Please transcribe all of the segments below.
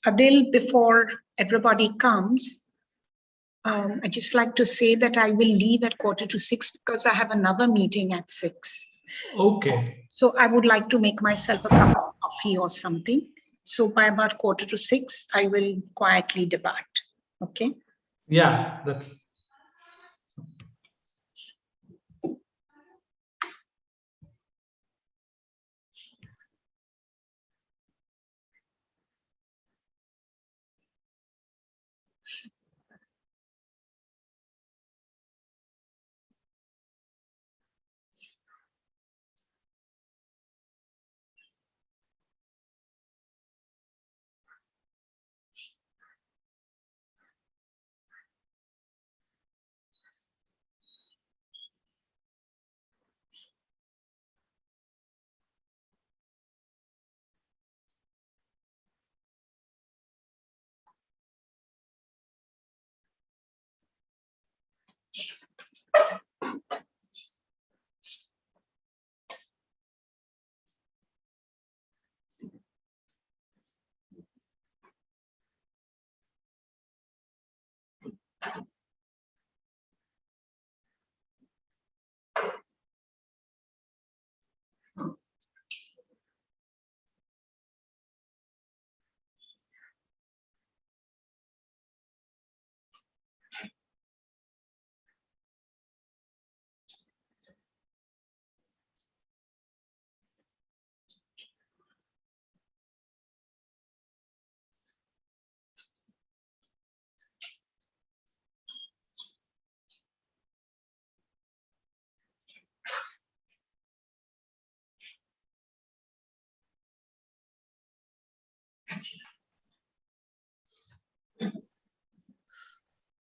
Adil, before everybody comes, I'd just like to say that I will leave at 5:45 because I have another meeting at 6. Okay. So I would like to make myself a cup of coffee or something. So by about 5:45, I will quietly depart. Okay? Yeah, that's...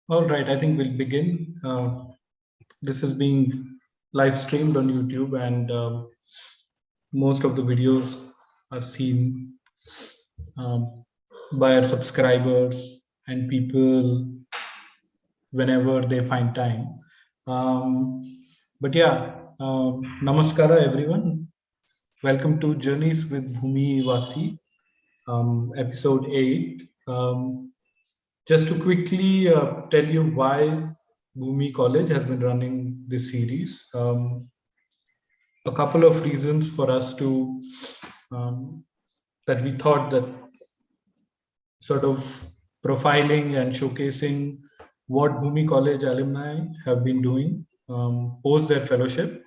All right, I think we'll begin. This is being live streamed on YouTube, and most of the videos are seen by our subscribers and people whenever they find time. But yeah, namaskara everyone. Welcome to Journeys with Bhoomiwasis, episode 8. Just to quickly tell you why Bhoomi College has been running this series. A couple of reasons for us to that we thought that sort of profiling and showcasing what Bhoomi College alumni have been doing post their fellowship.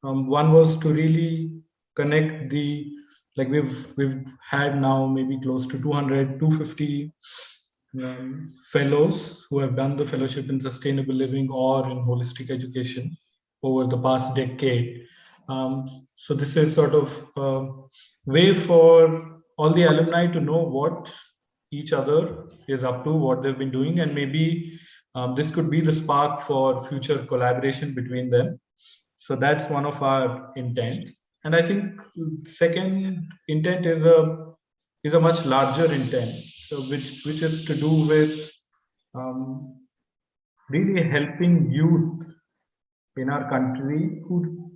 One was to really connect the, like we've had now maybe close to 200, 250 fellows who have done the fellowship in sustainable living or in holistic education over the past decade. So this is sort of a way for all the alumni to know what each other is up to, what they've been doing, and maybe this could be the spark for future collaboration between them. So that's one of our intent. And I think second intent is a much larger intent, which is to do with really helping youth in our country who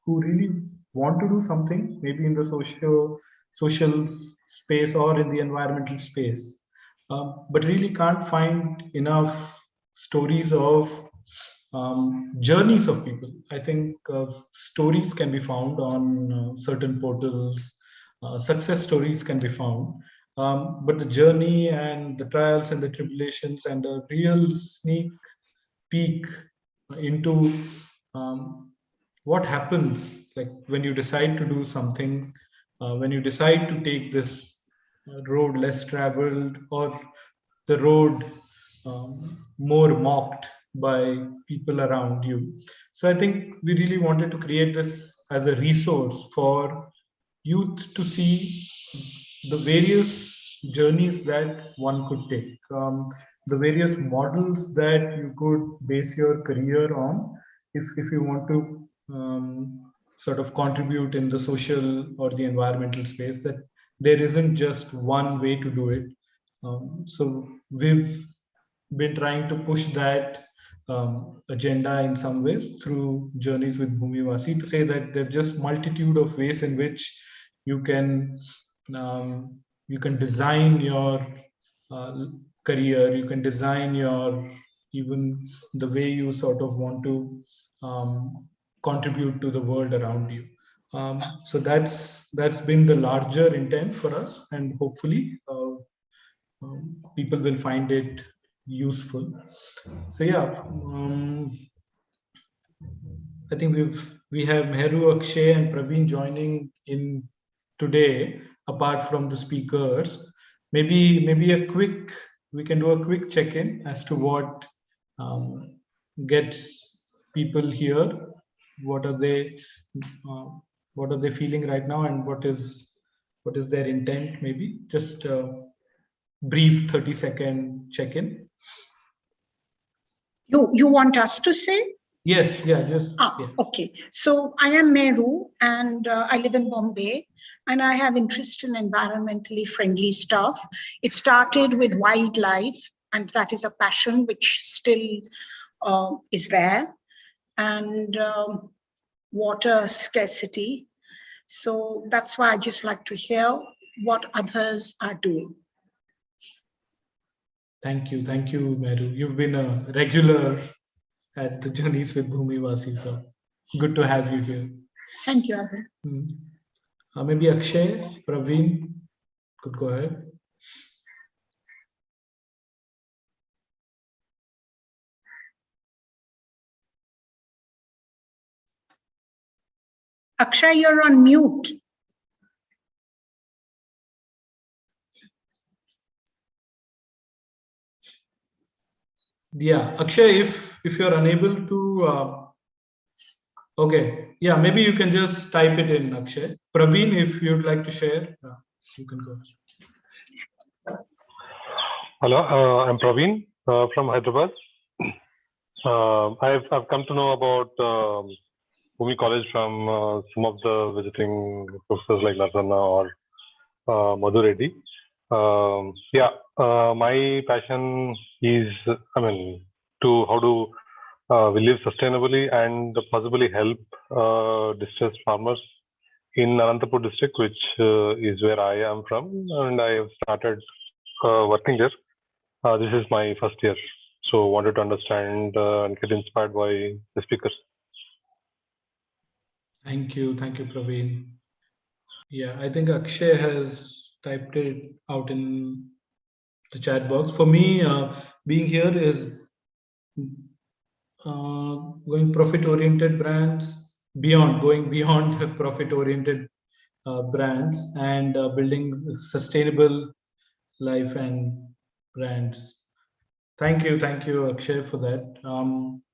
really want to do something, maybe in the social space or in the environmental space, but really can't find enough stories of journeys of people. I think stories can be found on certain portals, success stories can be found, but the journey and the trials and the tribulations and a real sneak peek into what happens, like when you decide to do something, when you decide to take this road less traveled, or the road more mocked by people around you. So I think we really wanted to create this as a resource for youth to see the various journeys that one could take, the various models that you could base your career on if you want to sort of contribute in the social or the environmental space, that there isn't just one way to do it. So we've been trying to push that agenda in some ways through Journeys with Bhoomiwasis, to say that there are just multitude of ways in which you can you can design your career, you can design your, even the way you sort of want to contribute to the world around you. So that's been the larger intent for us, and hopefully people will find it useful. So yeah, I think we have Meru, Akshay, and Praveen joining in today. Apart from the speakers, maybe a quick, we can do a quick check-in as to what gets people here. What are they? What are they feeling right now, and what is their intent? Maybe just a brief 30-second check-in. You want us to say? Yes, yeah, just yeah. Okay. So I am Meru, and I live in Bombay, and I have interest in environmentally friendly stuff. It started with wildlife, and that is a passion which still is there, and water scarcity. So that's why I just like to hear what others are doing. Thank you, Meru. You've been a regular at the Journeys with Bhoomiwasis, so good to have you here. Thank you, Arun. Maybe Akshay, Praveen could go ahead. Akshay, you're on mute. Yeah, Akshay, if you're unable to, okay, yeah, maybe you can just type it in, Akshay. Praveen, if you'd like to share, you can go. Hello, I'm Praveen from Hyderabad. I've come to know about Bhoomi College from some of the visiting professors like Larsana or Madhu Reddy. My passion is, to how to we live sustainably and possibly help distressed farmers in Anantapur district, which is where I am from, and I have started working there. This is my first year, so wanted to understand and get inspired by the speakers. Thank you, Praveen. Yeah, I think Akshay has typed it out in the chat box. For me, being here is going profit-oriented brands, going beyond profit-oriented brands, and building sustainable life and brands. Thank you, Akshay, for that.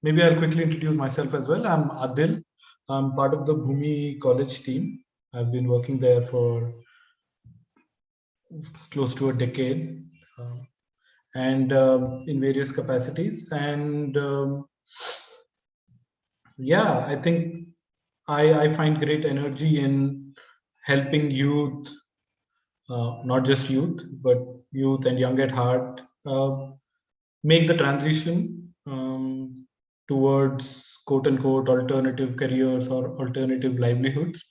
Maybe I'll quickly introduce myself as well. I'm Adil. I'm part of the Bhoomi College team. I've been working there for close to a decade, and in various capacities. And yeah, I think I find great energy in helping youth, not just youth, but youth and young at heart, make the transition towards quote unquote alternative careers or alternative livelihoods.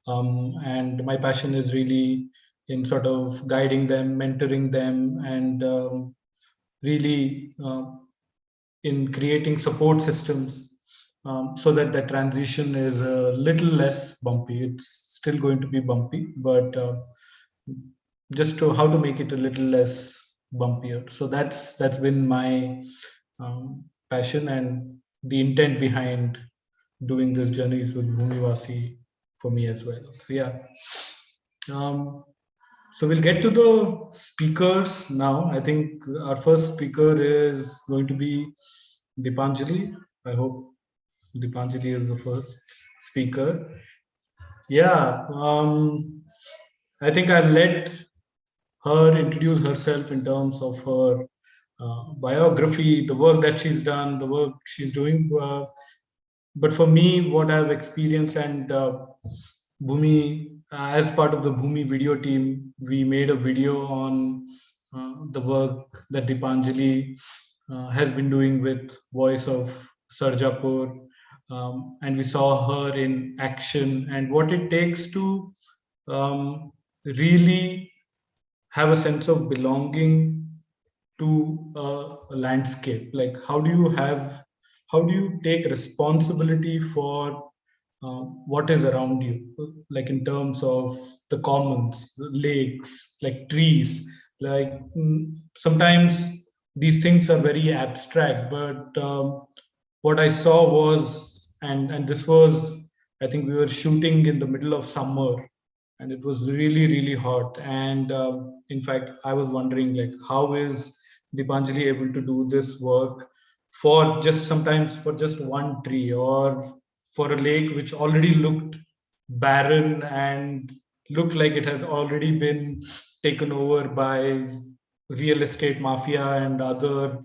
And my passion is really in sort of guiding them, mentoring them, and really in creating support systems so that the transition is a little less bumpy. It's still going to be bumpy, but just to how to make it a little less bumpier. So that's been my passion and the intent behind doing this Journeys with Bhoomiwasi for me as well. So yeah. So we'll get to the speakers now. I think our first speaker is going to be Deepanjali. I hope Deepanjali is the first speaker. Yeah, I think I'll let her introduce herself in terms of her biography, the work that she's done, the work she's doing. But for me, what I've experienced, and Bhoomi, as part of the Bhoomi video team, we made a video on the work that Deepanjali has been doing with Voice of Sarjapura, and we saw her in action and what it takes to really have a sense of belonging to a landscape? Like, how do you take responsibility for what is around you, like in terms of the commons, the lakes, like trees, like sometimes these things are very abstract, but what I saw was, and this was, I think we were shooting in the middle of summer, and it was really really hot. And in fact, I was wondering, like, how is Deepanjali able to do this work for just sometimes for just one tree, or for a lake which already looked barren and looked like it had already been taken over by real estate mafia and other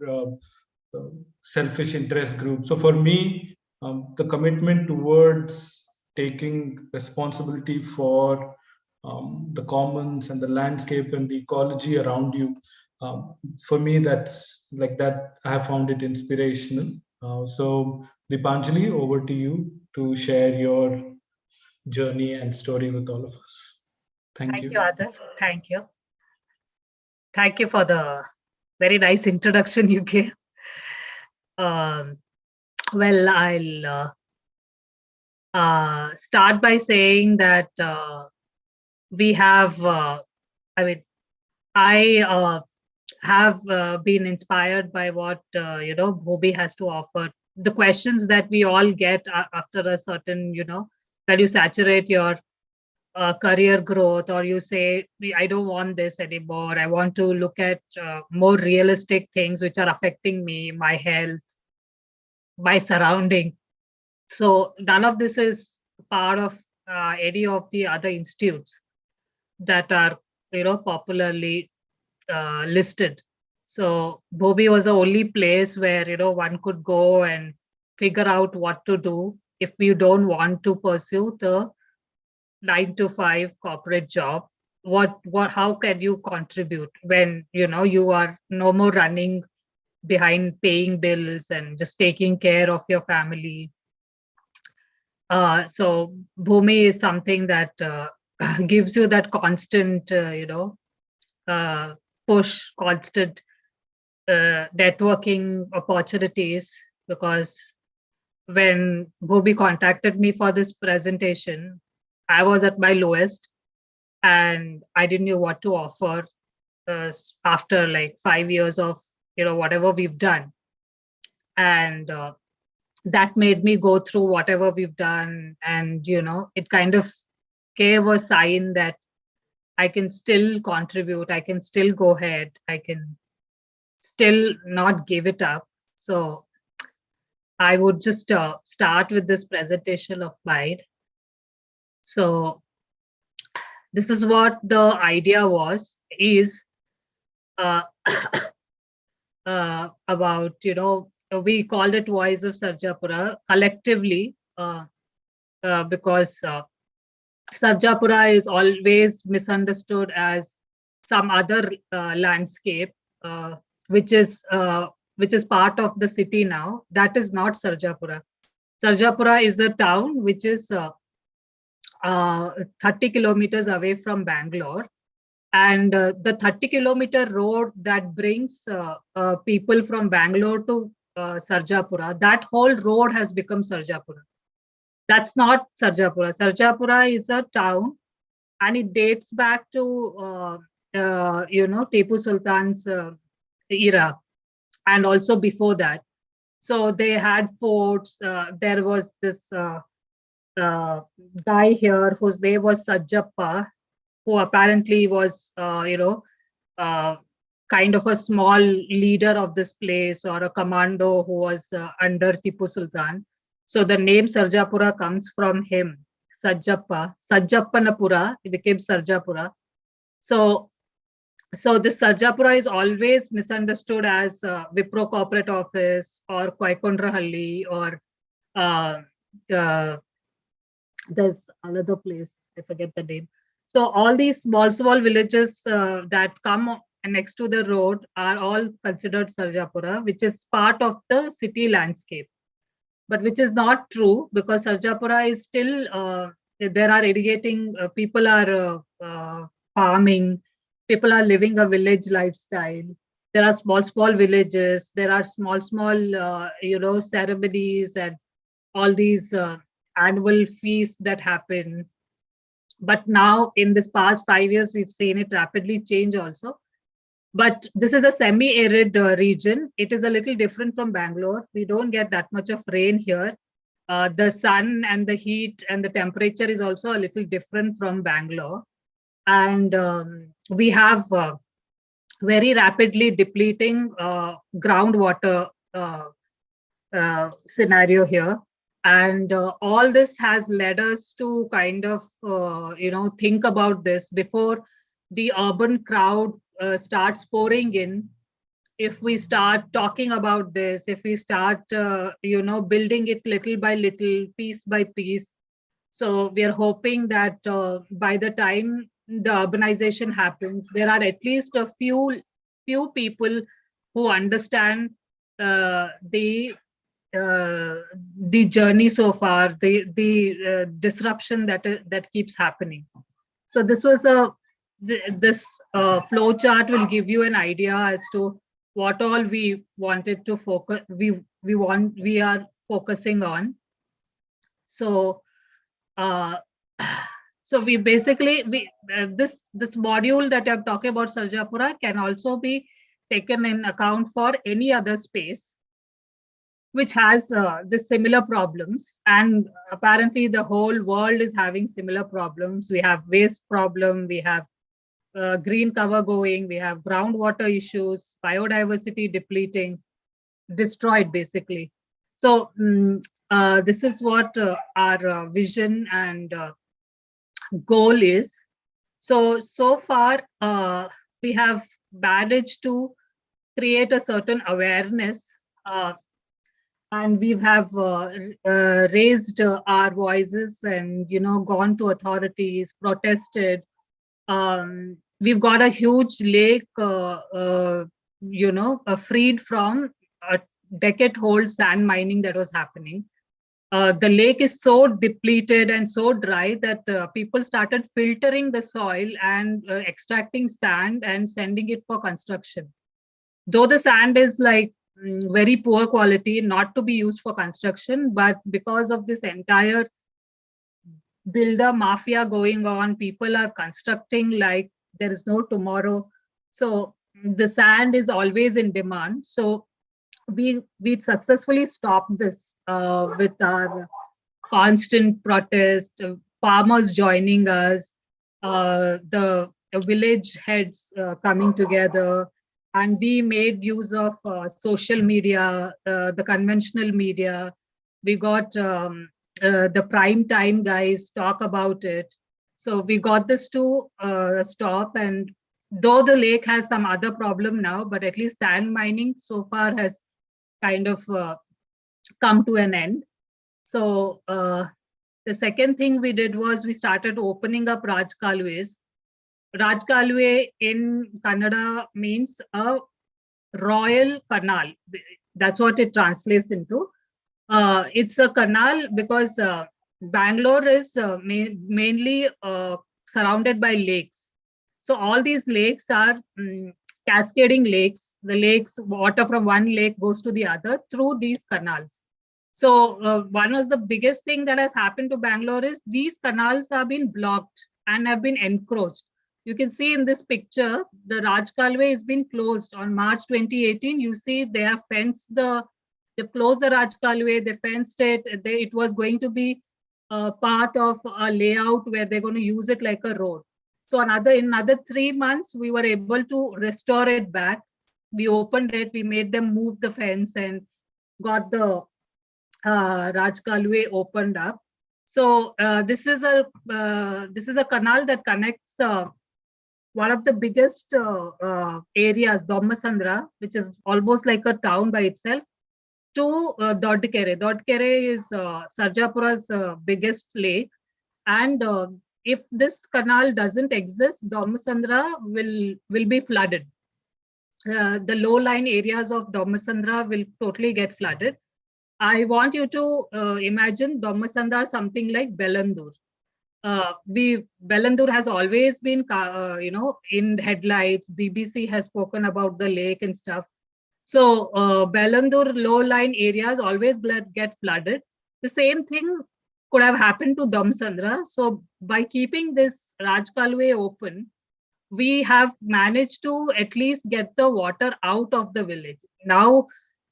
selfish interest groups. So for me, the commitment towards taking responsibility for the commons and the landscape and the ecology around you, for me, that's like that. I have found it inspirational. So Deepanjali, over to you to share your journey and story with all of us. Thank Thank you. you, Adarsh. Thank you. Thank you for the very nice introduction you gave. Well, I'll start by saying that we have, I have been inspired by what, Bhoomi has to offer. The questions that we all get after a certain, that you saturate your career growth, or you say, I don't want this anymore. I want to look at more realistic things which are affecting me, my health, my surrounding. So none of this is part of any of the other institutes that are, popularly listed. So Bhoomi was the only place where, one could go and figure out what to do if you don't want to pursue the 9 to 5 corporate job. How can you contribute when, you are no more running behind paying bills and just taking care of your family. So Bhoomi is something that gives you that constant, push, constant networking opportunities. Because when Bhoomi contacted me for this presentation, I was at my lowest and I didn't know what to offer after like 5 years of, whatever we've done. And that made me go through whatever we've done. And, it kind of gave a sign that I can still contribute. I can still go ahead. I can still not give it up. So I would just start with this presentation of mine. So this is what the idea is about, we called it Voice of Sarjapura collectively because Sarjapura is always misunderstood as some other landscape, which is part of the city now. That is not Sarjapura. Sarjapura is a town which is 30 kilometers away from Bangalore. And the 30-kilometer road that brings people from Bangalore to Sarjapura, that whole road has become Sarjapura. That's not Sarjapura. Sarjapura is a town, and it dates back to Tipu Sultan's era, and also before that. So they had forts. There was this guy here whose name was Sajjappa, who apparently was, kind of a small leader of this place, or a commando who was under Tipu Sultan. So the name Sarjapura comes from him, Sajjappa. Sajjappanapura, it became Sarjapura. So this Sarjapura is always misunderstood as Wipro Corporate Office or Koikondrahalli, or there's another place, I forget the name. So all these small villages that come next to the road are all considered Sarjapura, which is part of the city landscape. But which is not true, because Sarjapura is still, there are irrigating, people are farming, People are living a village lifestyle. There are small villages. There are small, ceremonies and all these annual feasts that happen. But now in this past 5 years, we've seen it rapidly change also. But this is a semi-arid region. It is a little different from Bangalore. We don't get that much of rain here. The sun and the heat and the temperature is also a little different from Bangalore. And we have very rapidly depleting groundwater scenario here. And all this has led us to kind of, think about this before the urban crowd starts pouring in. If we start talking about this, if we start, building it little by little, piece by piece. So we are hoping that by the time the urbanization happens, there are at least a few people who understand the journey so far, the disruption that keeps happening. So this was this flow chart will give you an idea as to what all we wanted to focus. We are focusing on. So so we basically this module that I'm talking about, Sarjapura, can also be taken in account for any other space which has the similar problems. And apparently the whole world is having similar problems. We have waste problem, we have green cover going, we have groundwater issues, biodiversity depleting, destroyed basically. So this is what our vision and goal is. So far we have managed to create a certain awareness, and we have raised our voices and gone to authorities, protested. We've got a huge lake freed from a decade-old sand mining that was happening. The lake is so depleted and so dry that people started filtering the soil and extracting sand and sending it for construction. Though the sand is like very poor quality, not to be used for construction, but because of this entire builder mafia going on, people are constructing like there is no tomorrow. So the sand is always in demand. So we successfully stopped this with our constant protest, farmers joining us, the village heads coming together, and we made use of social media, the conventional media. We got the prime time guys talk about it. So we got this to stop. And though the lake has some other problem now, but at least sand mining so far has kind of come to an end. So the second thing we did was we started opening up Raj Kalways. Raj Kalwe in Kannada means a royal canal. That's what it translates into. It's a canal because Bangalore is mainly surrounded by lakes. So all these lakes are cascading lakes. The lakes, water from one lake goes to the other through these canals. So one of the biggest thing that has happened to Bangalore is these canals have been blocked and have been encroached. You can see in this picture, the Raj Kalwe has been closed on March 2018. You see they have fenced they closed the Raj Kalwe, they fenced it. It was going to be part of a layout where they're going to use it like a road. So in another 3 months, we were able to restore it back. We opened it, we made them move the fence and got the Raj Kalwe opened up. So this is a canal that connects one of the biggest areas, Dhammasandra, which is almost like a town by itself, to Dodkere. Dodkere is Sarjapura's biggest lake. And if this canal doesn't exist, Dhammasandra will be flooded. The low-lying areas of Dhammasandra will totally get flooded. I want you to imagine Dhammasandra something like Bellandur. Bellandur has always been, in headlights. BBC has spoken about the lake and stuff. So Bellandur low-lying areas always get flooded. The same thing could have happened to Damsandra. So by keeping this Rajkalwe open, we have managed to at least get the water out of the village. Now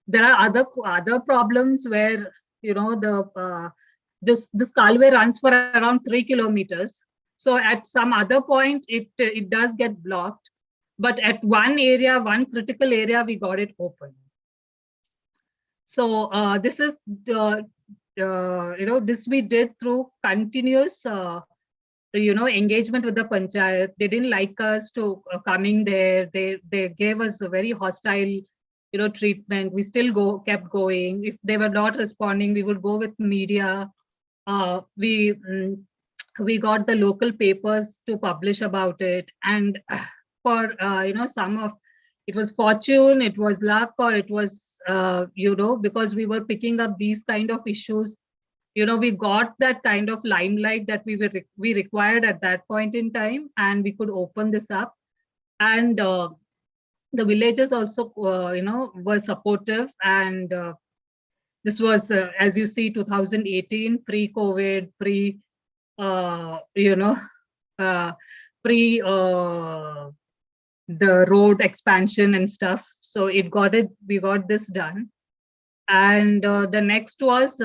there are other problems where this Kalwe runs for around 3 kilometers. So at some other point it does get blocked, but at one area, one critical area, we got it open. So this is the this we did through continuous engagement with the panchayat. They didn't like us to coming there. They gave us a very hostile treatment. We still kept going. If they were not responding, we would go with media. We got the local papers to publish about it, and for some of it was fortune, it was luck, or it was because we were picking up these kind of issues. We got that kind of limelight that we required at that point in time, and we could open this up. And the villagers also were supportive, and this was as you see 2018, pre-COVID, pre the road expansion and stuff. So we got this done. And the next was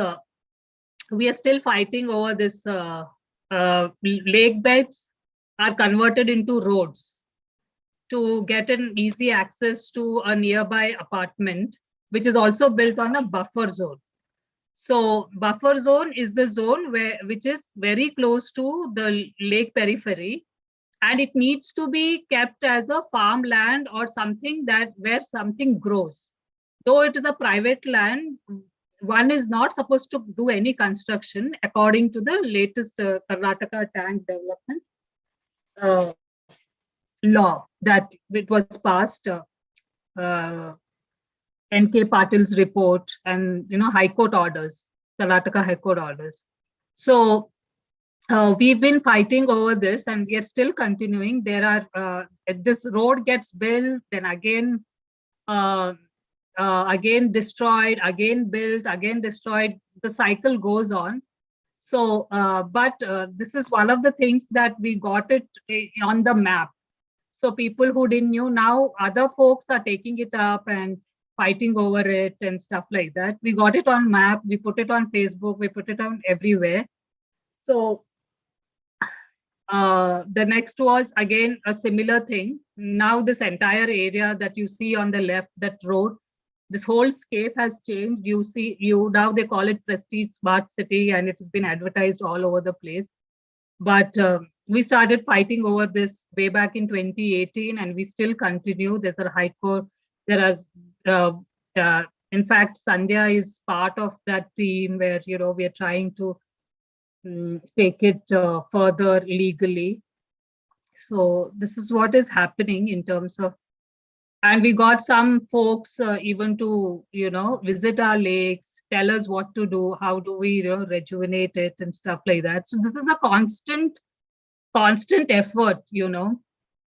we are still fighting over this lake beds are converted into roads to get an easy access to a nearby apartment, which is also built on a buffer zone. So buffer zone is the zone which is very close to the lake periphery, and it needs to be kept as a farmland or something where something grows. Though it is a private land, one is not supposed to do any construction according to the latest Karnataka tank development law that it was passed. N.K. Patil's report and High Court orders, Karnataka High Court orders. So we've been fighting over this, and we are still continuing. There are this road gets built, then again destroyed, again built, again destroyed. The cycle goes on. So, but this is one of the things that we got it on the map. So people who didn't know, now other folks are taking it up and fighting over it and stuff like that. We got it on map, we put it on Facebook, we put it on everywhere. So the next was again a similar thing. Now this entire area that you see on the left, that road, this whole scape has changed. Now they call it Prestige Smart City, and it has been advertised all over the place. But we started fighting over this way back in 2018, and we still continue. There's a high court. There are, in fact, Sandhya is part of that team where we are trying to take it further legally. So this is what is happening in terms of, and we got some folks even to visit our lakes, tell us what to do, how do we rejuvenate it and stuff like that. So this is a constant effort.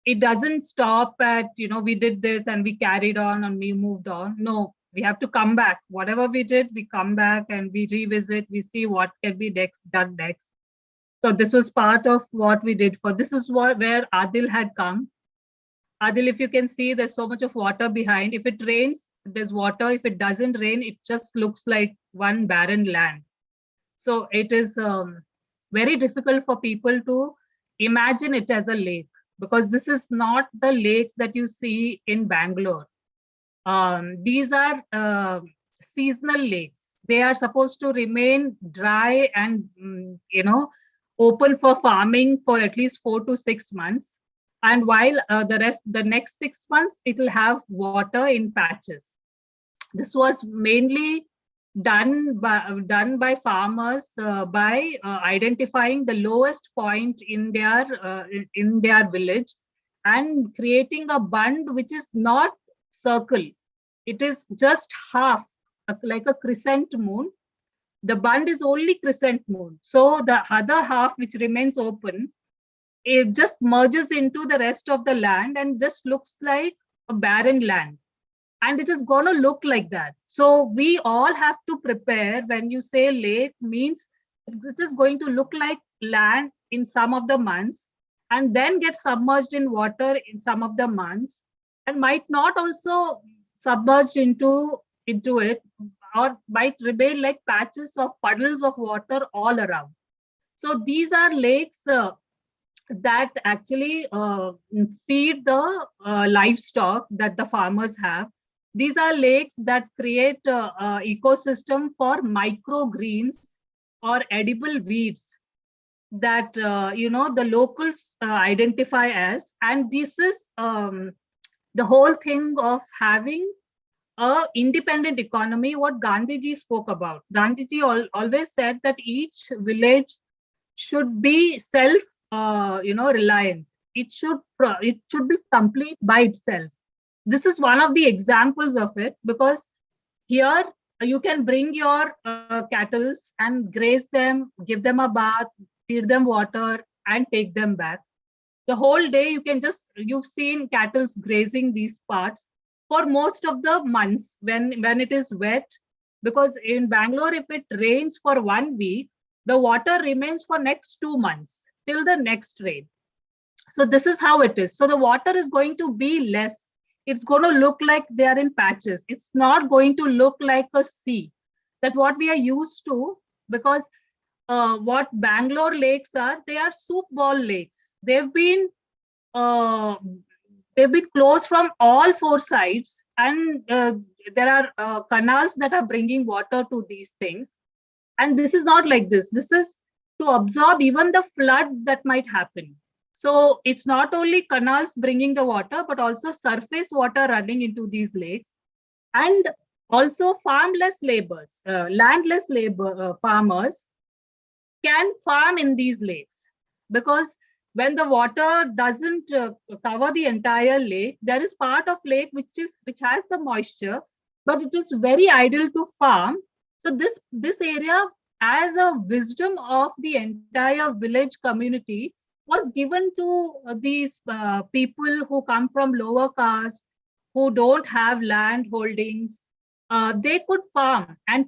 It doesn't stop at we did this and we carried on and we moved on. No, we have to come back. Whatever we did, we come back and we revisit, we see what can be done next. So this was part of what we did. This is where Adil had come. Adil, if you can see, there's so much of water behind. If it rains, there's water. If it doesn't rain, it just looks like one barren land. So it is very difficult for people to imagine it as a lake, because this is not the lakes that you see in Bangalore. These are seasonal lakes. They are supposed to remain dry and open for farming for at least 4 to 6 months. And while the next 6 months, it will have water in patches. This was mainly done by farmers by identifying the lowest point in their village and creating a bund which is not circle. It is just half, like a crescent moon. The bund is only crescent moon. So the other half which remains open, it just merges into the rest of the land and just looks like a barren land. And it is going to look like that. So we all have to prepare. When you say lake, means it is going to look like land in some of the months and then get submerged in water in some of the months, and might not also submerged into it, or might remain like patches of puddles of water all around. So these are lakes that actually feed the livestock that the farmers have. These are lakes that create ecosystem for microgreens or edible weeds that the locals identify as. And this is the whole thing of having a independent economy, what Gandhiji spoke about. Gandhiji always said that each village should be self reliant. It should be complete by itself. This is one of the examples of it, because here you can bring your cattle and graze them, give them a bath, feed them water, and take them back. The whole day you've seen cattle grazing these parts for most of the months when it is wet, because in Bangalore, if it rains for 1 week, the water remains for next 2 months till the next rain. So this is how it is. So the water is going to be less. It's going to look like they are in patches. It's not going to look like a sea. That what we are used to, because what Bangalore lakes are, they are soup ball lakes. They've been closed from all 4 sides, and there are canals that are bringing water to these things. And this is not like this. This is to absorb even the floods that might happen. So it's not only canals bringing the water, but also surface water running into these lakes. And also farmless laborers, landless farmers can farm in these lakes, because when the water doesn't cover the entire lake, there is part of lake which has the moisture, but it is very ideal to farm. So this area, as a wisdom of the entire village community, was given to these people who come from lower caste, who don't have land holdings. They could farm and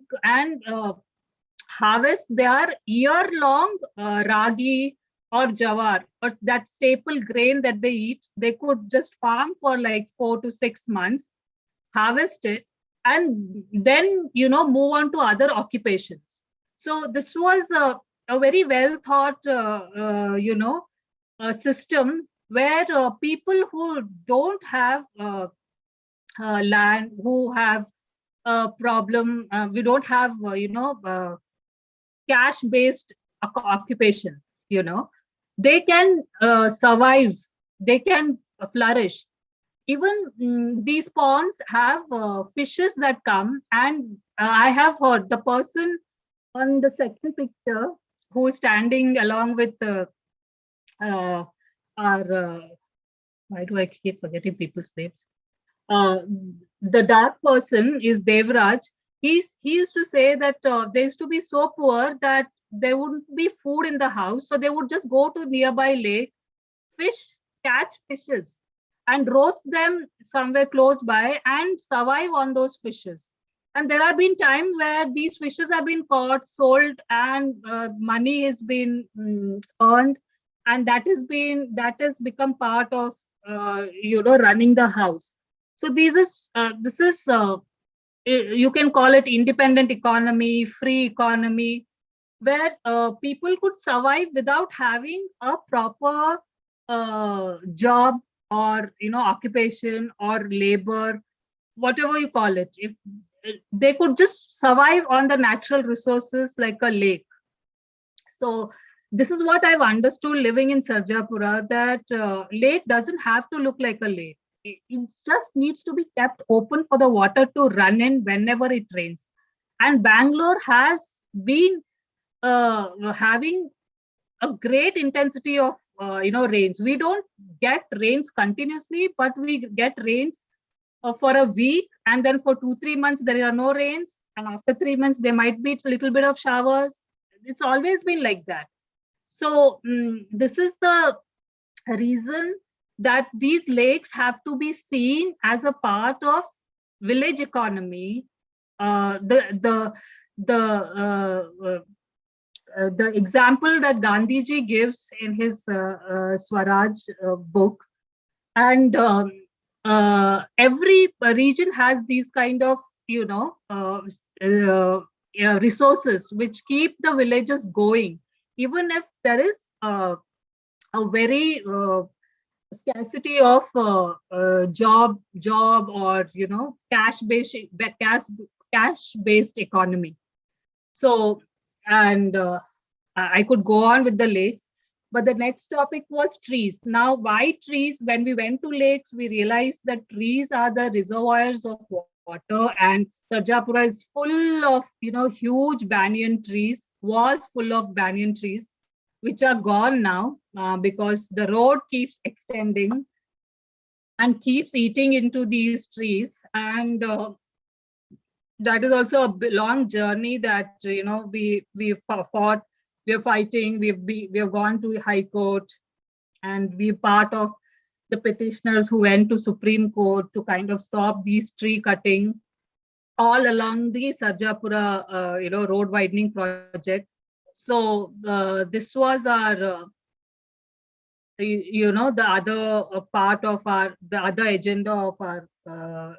harvest their year-long ragi or jawar, or that staple grain that they eat. They could just farm for like 4 to 6 months, harvest it, and then move on to other occupations. So this was a very well thought system where people who don't have land, who have a problem, we don't have cash based occupation, they can survive, they can flourish. Even these ponds have fishes that come, and I have heard the person on the second picture who is standing along with our why do I keep forgetting people's names? The dark person is Devraj. He used to say that they used to be so poor that there wouldn't be food in the house, so they would just go to nearby lake, catch fishes, and roast them somewhere close by and survive on those fishes. And there have been times where these fishes have been caught, sold, and money has been earned, and that has become part of running the house. So this is you can call it independent economy, free economy, where people could survive without having a proper job or occupation or labor, whatever you call it. If they could just survive on the natural resources like a lake. So this is what I've understood living in Sarjapura, that lake doesn't have to look like a lake. It just needs to be kept open for the water to run in whenever it rains. And Bangalore has been having a great intensity of rains. We don't get rains continuously, but we get rains for a week, and then for 2-3 months there are no rains, and after 3 months there might be a little bit of showers. It's always been like that. So this is the reason that these lakes have to be seen as a part of village economy. The example that Gandhiji gives in his Swaraj book, and every region has these kind of resources which keep the villages going, even if there is a very scarcity of job or cash based economy. So, and I could go on with the lakes, but the next topic was trees. Now, why trees? When we went to lakes, we realized that trees are the reservoirs of water, and Sarjapura is full of huge banyan trees, was full of banyan trees, which are gone now because the road keeps extending and keeps eating into these trees. And that is also a long journey that we fought. We are fighting. We have gone to High Court, and we're part of the petitioners who went to Supreme Court to kind of stop these tree cutting all along the Sarjapura road widening project. So this was our the other part of the other agenda of our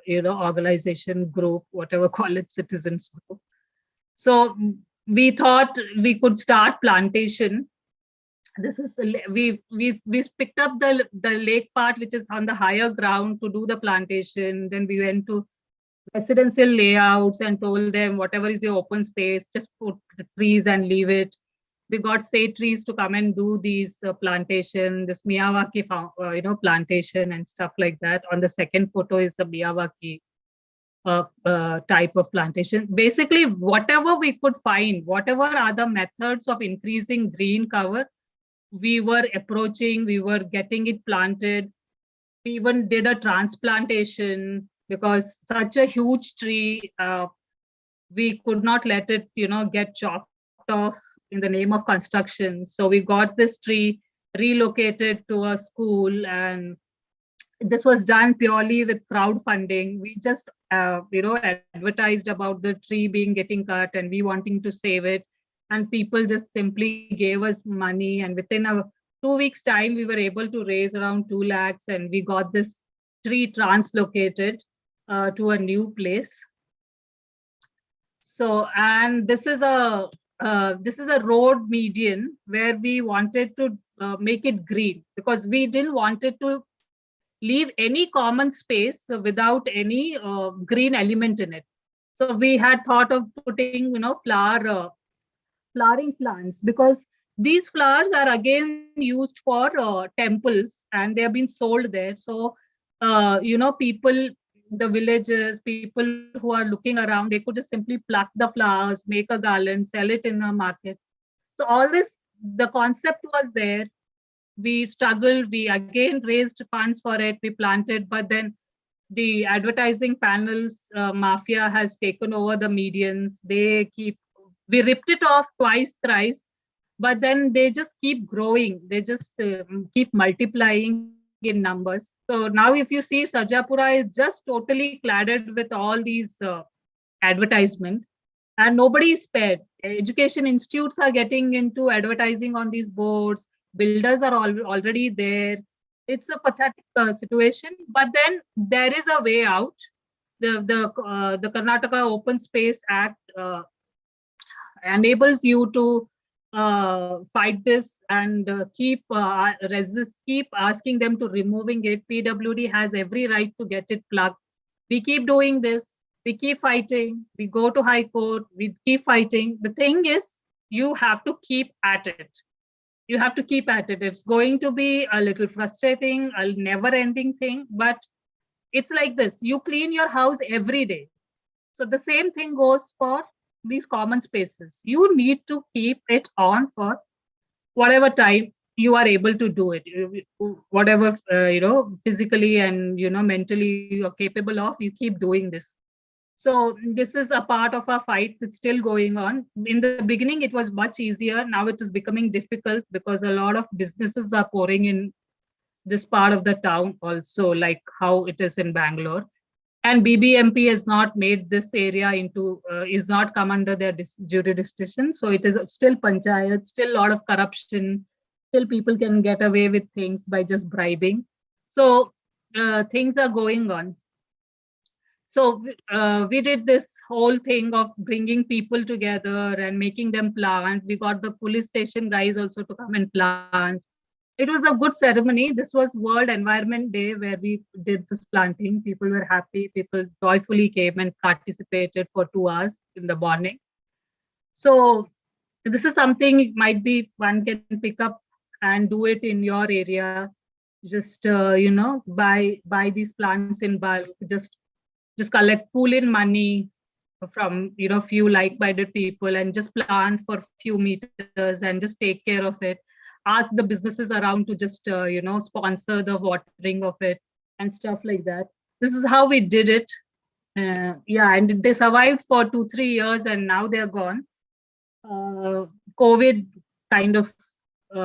organization group, whatever call it, citizens group. So we thought we could start plantation. This is we picked up the lake part, which is on the higher ground, to do the plantation. Then we went to residential layouts and told them, whatever is your open space, just put the trees and leave it. We got state trees to come and do these plantation, this Miyawaki plantation and stuff like that. On the second photo is the Miyawaki type of plantation. Basically, whatever we could find, whatever other methods of increasing green cover, we were approaching, we were getting it planted. We even did a transplantation because such a huge tree, we could not let it, get chopped off in the name of construction. So we got this tree relocated to a school, and this was done purely with crowdfunding. We just, advertised about the tree getting cut and we wanting to save it. And people just simply gave us money. And within a 2 weeks time, we were able to raise around 2 lakhs, and we got this tree translocated to a new place. So, and this is a road median where we wanted to make it green, because we didn't want it to leave any common space without any green element in it. So we had thought of putting, flowering plants, because these flowers are again used for temples and they have been sold there. So, people, the villagers, people who are looking around, they could just simply pluck the flowers, make a garland, sell it in a market. So all this, the concept was there. We struggled, we again raised funds for it, we planted, but then the advertising panels mafia has taken over the medians. We ripped it off twice, thrice, but then they just keep growing. They just keep multiplying in numbers. So now if you see, Sarjapura is just totally cladded with all these advertisement, and nobody is spared. Education institutes are getting into advertising on these boards. Builders are already there. It's a pathetic situation, but then there is a way out. The Karnataka Open Space Act enables you to fight this and keep asking them to removing it. PWD has every right to get it plugged. We keep doing this. We keep fighting. We go to High Court. We keep fighting. The thing is, you have to keep at it. You have to keep at it. It's going to be a little frustrating, a never-ending thing, but it's like this. You clean your house every day. So the same thing goes for these common spaces. You need to keep it on for whatever time you are able to do it. Whatever, physically and, mentally you're capable of, you keep doing this. So this is a part of our fight. It's still going on. In the beginning, it was much easier. Now it is becoming difficult because a lot of businesses are pouring in this part of the town also, like how it is in Bangalore. And BBMP has not made this area into, is not come under their jurisdiction. So it is still panchayat, still a lot of corruption. Still people can get away with things by just bribing. So things are going on. So we did this whole thing of bringing people together and making them plant. We got the police station guys also to come and plant. It was a good ceremony. This was World Environment Day where we did this planting. People were happy. People joyfully came and participated for 2 hours in the morning. So this is something might be one can pick up and do it in your area. Just buy these plants in bulk. Just collect, pull in money from few like-minded people and just plant for few meters and just take care of it. Ask the businesses around to just sponsor the watering of it and stuff like that. This is how we did it. And they survived for 2-3 years and now they're gone. COVID kind of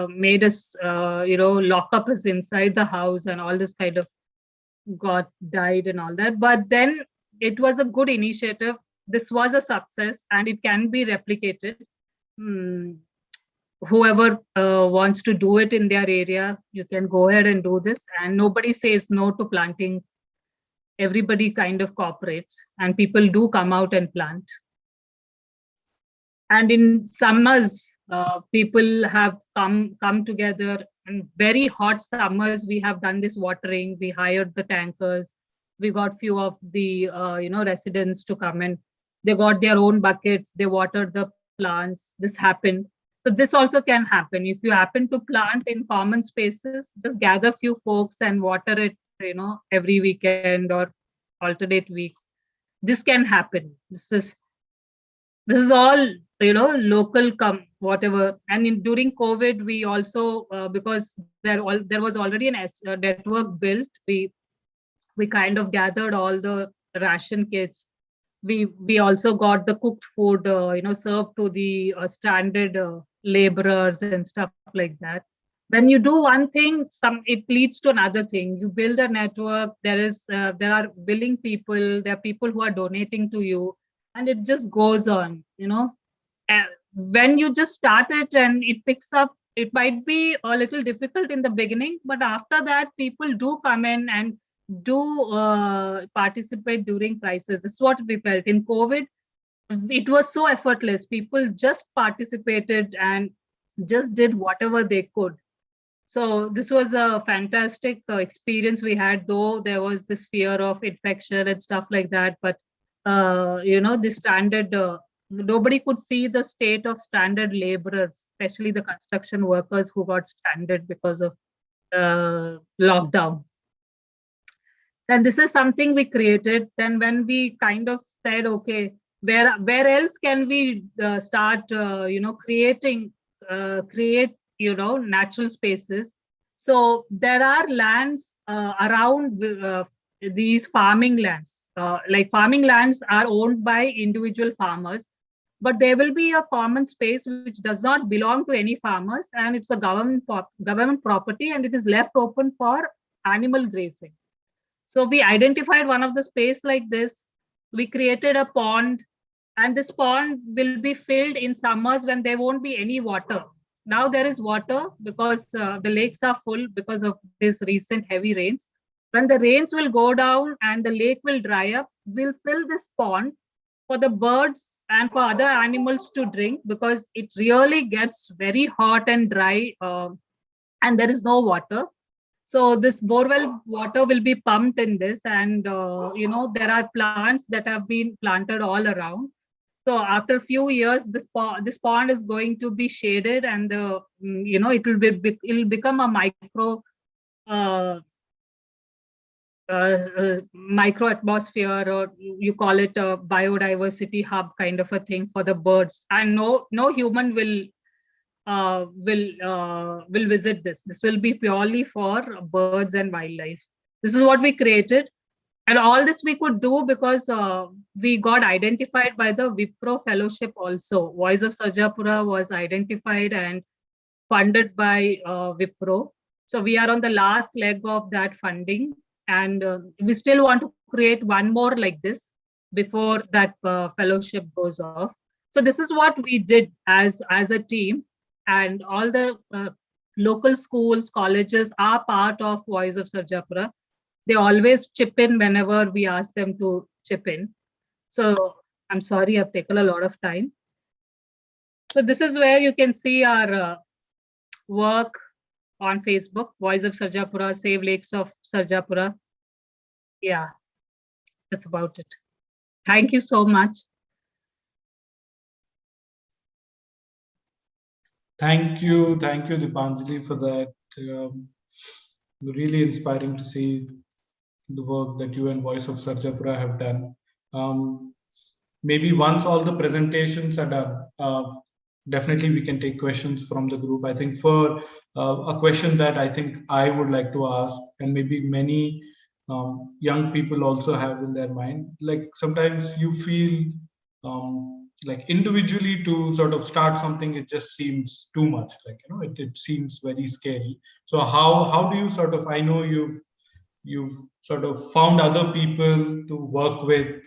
made us lock up us inside the house and all this kind of died and all that. But then it was a good initiative. This was a success and it can be replicated. Whoever wants to do it in their area, you can go ahead and do this, and nobody says no to planting. Everybody kind of cooperates and people do come out and plant. And in summers, people have come together. In very hot summers, we have done this watering. We hired the tankers. We got few of the residents to come in. They got their own buckets. They watered the plants. This happened. So this also can happen. If you happen to plant in common spaces, just gather few folks and water it, every weekend or alternate weeks. This can happen. This is all local whatever. And during COVID, we also because there was already a network built. We kind of gathered all the ration kits. We also got the cooked food served to the stranded laborers and stuff like that. When you do one thing, it leads to another thing. You build a network. There are willing people. There are people who are donating to you, and it just goes on. When you just start it and it picks up, it might be a little difficult in the beginning, but after that, people do come in and do participate during crisis. This is what we felt in COVID. It was so effortless. People just participated and just did whatever they could. So this was a fantastic experience we had, though there was this fear of infection and stuff like that. But the standard, nobody could see the state of standard laborers, especially the construction workers who got stranded because of lockdown. And this is something we created. Then when we kind of said, okay, where else can we start, create natural spaces? So there are lands around these farming lands. Like farming lands are owned by individual farmers, but there will be a common space which does not belong to any farmers, and it's a government property, and it is left open for animal grazing. So we identified one of the space like this. We created a pond, and this pond will be filled in summers when there won't be any water. Now there is water because the lakes are full because of this recent heavy rains. When the rains will go down and the lake will dry up, we'll fill this pond for the birds and for other animals to drink, because it really gets very hot and dry and there is no water. So this borewell water will be pumped in this, and there are plants that have been planted all around. So after a few years, this pond is going to be shaded, and it'll become a micro atmosphere, or you call it a biodiversity hub kind of a thing for the birds. And no human will visit this. This will be purely for birds and wildlife. This is what we created. And all this we could do because we got identified by the Wipro Fellowship also. Voice of Sarjapura was identified and funded by Wipro. So we are on the last leg of that funding, and we still want to create one more like this before that fellowship goes off. So this is what we did as a team, and all the local schools, colleges are part of Voice of Sarjapura. They always chip in whenever we ask them to chip in. So I'm sorry, I've taken a lot of time. So this is where you can see our work on Facebook, Voice of Sarjapura, Save Lakes of Sarjapura. Yeah, that's about it. Thank you so much. Thank you, Deepanjali, for that. Really inspiring to see the work that you and Voice of Sarjapura have done. Maybe once all the presentations are done, definitely we can take questions from the group. I think for a question that I think I would like to ask, and maybe many young people also have in their mind, like sometimes you feel like individually to sort of start something, it just seems too much, like, you know, it seems very scary. So how do you sort of, I know you've sort of found other people to work with.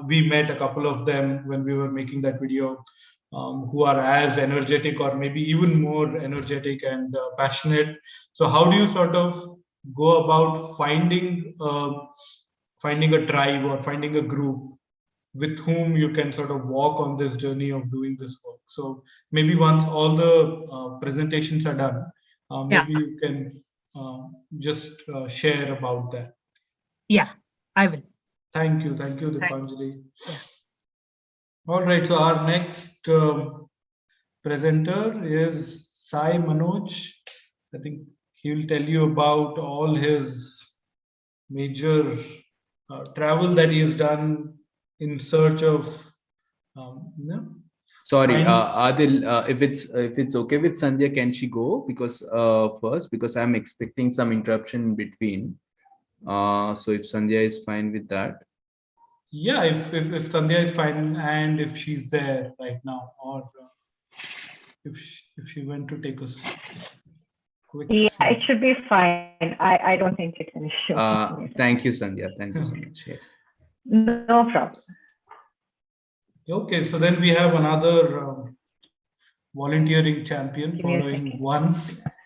We met a couple of them when we were making that video, who are as energetic or maybe even more energetic and passionate. So how do you sort of go about finding a tribe or finding a group with whom you can sort of walk on this journey of doing this work? So maybe once all the presentations are done, maybe you can just share about that. Yeah, I will. Thank you, Deepanjali. Yeah. All right, so our next presenter is Sai Manoj. I think he will tell you about all his major travel that he has done in search of. Sorry, Adil, if it's okay with Sandhya, can she go? Because first, because I'm expecting some interruption in between. So if Sandhya is fine with that. Yeah, if Sandhya is fine, and if she's there right now, or if she went to take us quick. Yeah, it should be fine. I don't think it's an issue. Thank you, Sandhya. Thank you so much. Yes. No problem. Okay, so then we have another volunteering champion following one.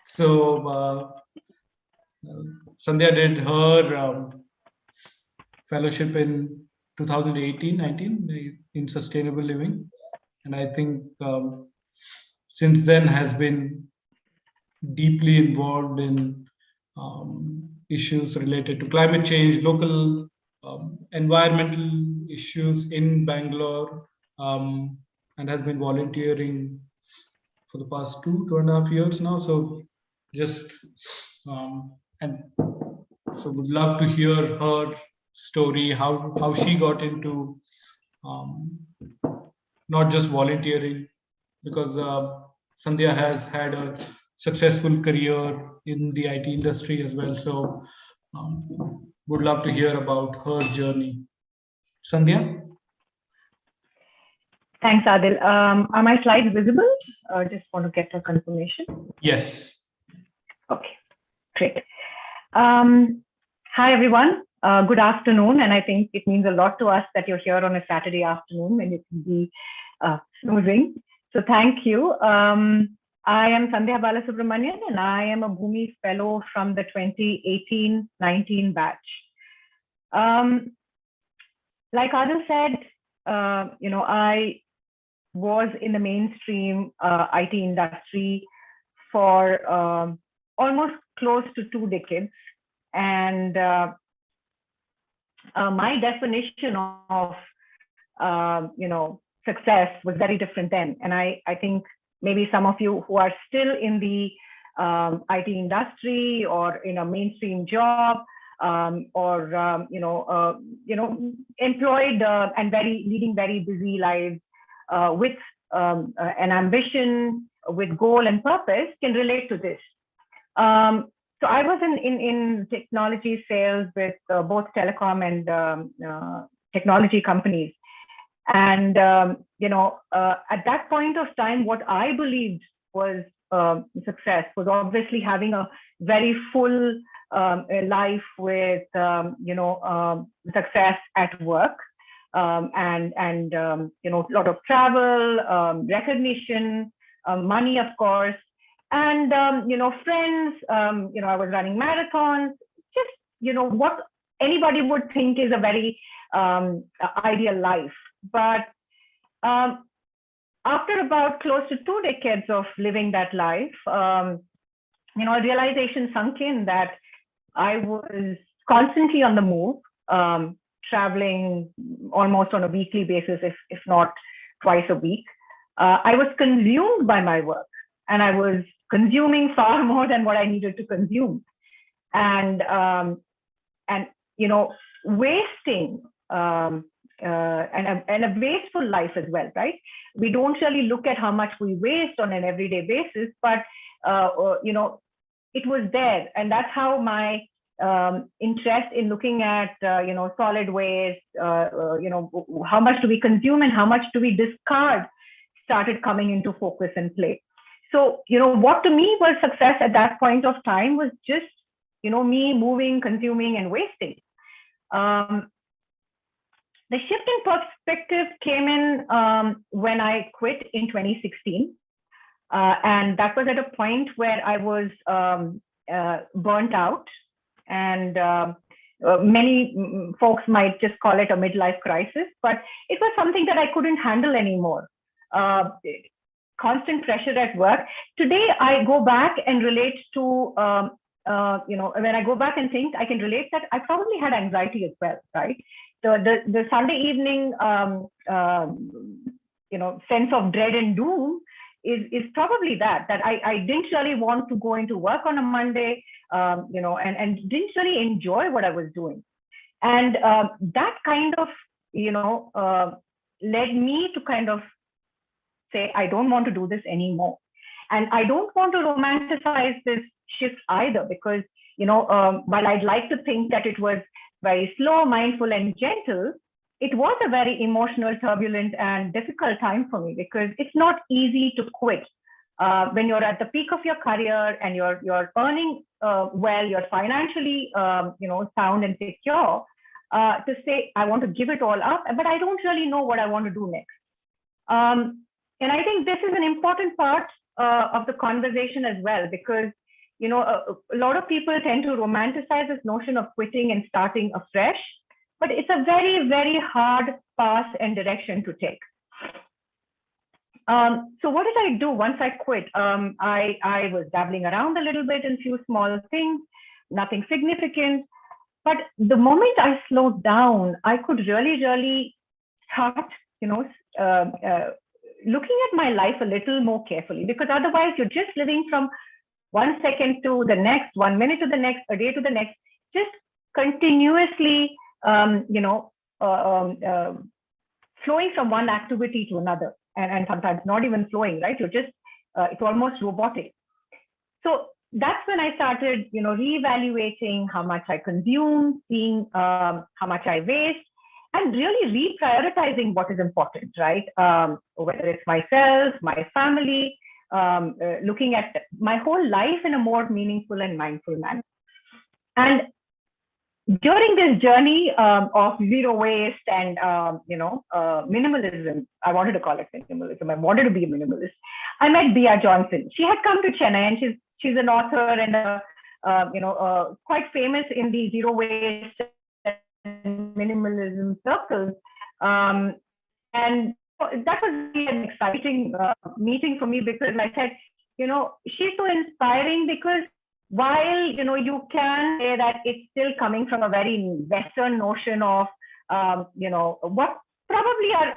So Sandhya did her fellowship in 2018-19 in sustainable living, and I think since then has been deeply involved in issues related to climate change, local environmental issues in Bangalore, and has been volunteering for the past 2.5 years now. So just and so would love to hear her story, how she got into not just volunteering, because Sandhya has had a successful career in the IT industry as well. So would love to hear about her journey. Sandhya? Thanks, Adil. Are my slides visible? Just want to get a confirmation. Yes. Okay, great. Hi, everyone. Good afternoon. And I think it means a lot to us that you're here on a Saturday afternoon when it can be snoozing. So thank you. I am Sandhya Balasubramanian, and I am a Bhoomi Fellow from the 2018-19 batch. Like Adil said, I was in the mainstream IT industry for almost close to 2 decades. And my definition of, success was very different then. And I think maybe some of you who are still in the IT industry or in a mainstream job, or employed and leading very busy lives with an ambition, with goal and purpose, can relate to this. So I was in technology sales with both telecom and technology companies. And, at that point of time, what I believed was success was obviously having a very full life with, success at work, and a lot of travel, recognition, money, of course, and, friends, I was running marathons, just, what anybody would think is a very ideal life. But after about close to 2 decades of living that life, a realization sunk in that I was constantly on the move, traveling almost on a weekly basis, if not twice a week. I was consumed by my work, and I was consuming far more than what I needed to consume, and wasting. And a wasteful life as well, right? We don't really look at how much we waste on an everyday basis, but it was there, and that's how my interest in looking at solid waste, how much do we consume and how much do we discard, started coming into focus and play. So what to me was success at that point of time was just me moving, consuming, and wasting. The shift in perspective came in when I quit in 2016. And that was at a point where I was burnt out. And many folks might just call it a midlife crisis, but it was something that I couldn't handle anymore. Constant pressure at work. Today, I go back and relate to, when I go back and think, I can relate that I probably had anxiety as well, right? The Sunday evening, sense of dread and doom is probably that I didn't really want to go into work on a Monday, and didn't really enjoy what I was doing. And that kind of, led me to kind of say, I don't want to do this anymore. And I don't want to romanticize this shift either, because, while I'd like to think that it was very slow, mindful, and gentle, it was a very emotional, turbulent, and difficult time for me, because it's not easy to quit when you're at the peak of your career and you're earning well, you're financially sound and secure, to say I want to give it all up, but I don't really know what I want to do next. And I think this is an important part of the conversation as well, because a lot of people tend to romanticize this notion of quitting and starting afresh, but it's a very, very hard path and direction to take. So what did I do once I quit? I was dabbling around a little bit in few small things, nothing significant. But the moment I slowed down, I could really start, looking at my life a little more carefully, because otherwise you're just living from 1 second to the next, 1 minute to the next, a day to the next, just continuously, flowing from one activity to another, and sometimes not even flowing, right? You're just, it's almost robotic. So that's when I started, reevaluating how much I consume, seeing how much I waste, and really reprioritizing what is important, right? Whether it's myself, my family, looking at my whole life in a more meaningful and mindful manner. And during this journey of zero waste and minimalism, I wanted to call it minimalism. I wanted to be a minimalist. I met Bia Johnson. She had come to Chennai, and she's an author and quite famous in the zero waste and minimalism circles. And that was really an exciting meeting for me, because I said, she's so inspiring, because while, you can say that it's still coming from a very Western notion of, what probably are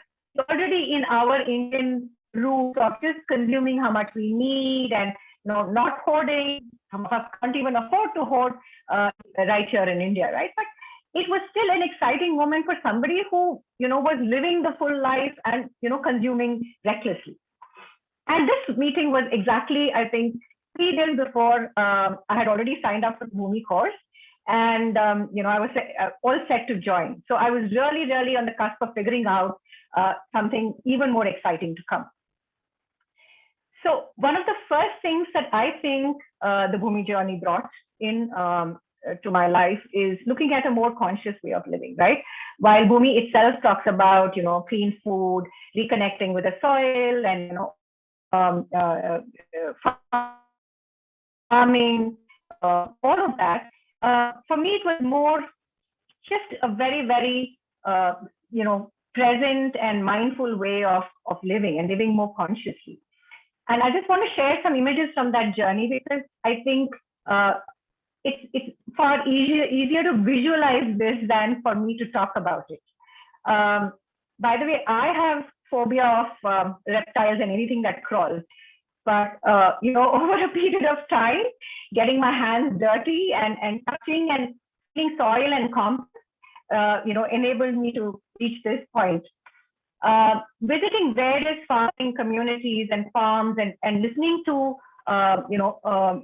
already in our Indian roots of just consuming how much we need and, not hoarding, some of us can't even afford to hoard right here in India, right? But it was still an exciting moment for somebody who, was living the full life and, consuming recklessly. And this meeting was exactly, I think, 3 days before, I had already signed up for the Bhoomi course, and I was all set to join. So I was really on the cusp of figuring out something even more exciting to come. So one of the first things that I think the Bhoomi journey brought in to my life is looking at a more conscious way of living, right? While Bhoomi itself talks about, clean food, reconnecting with the soil, and, farming, all of that, for me, it was more just a very, present and mindful way of living and living more consciously. And I just want to share some images from that journey, because I think it's far easier to visualize this than for me to talk about it. By the way, I have phobia of reptiles and anything that crawls. But over a period of time, getting my hands dirty and touching and feeling soil and compost, enabled me to reach this point. Visiting various farming communities and farms and listening to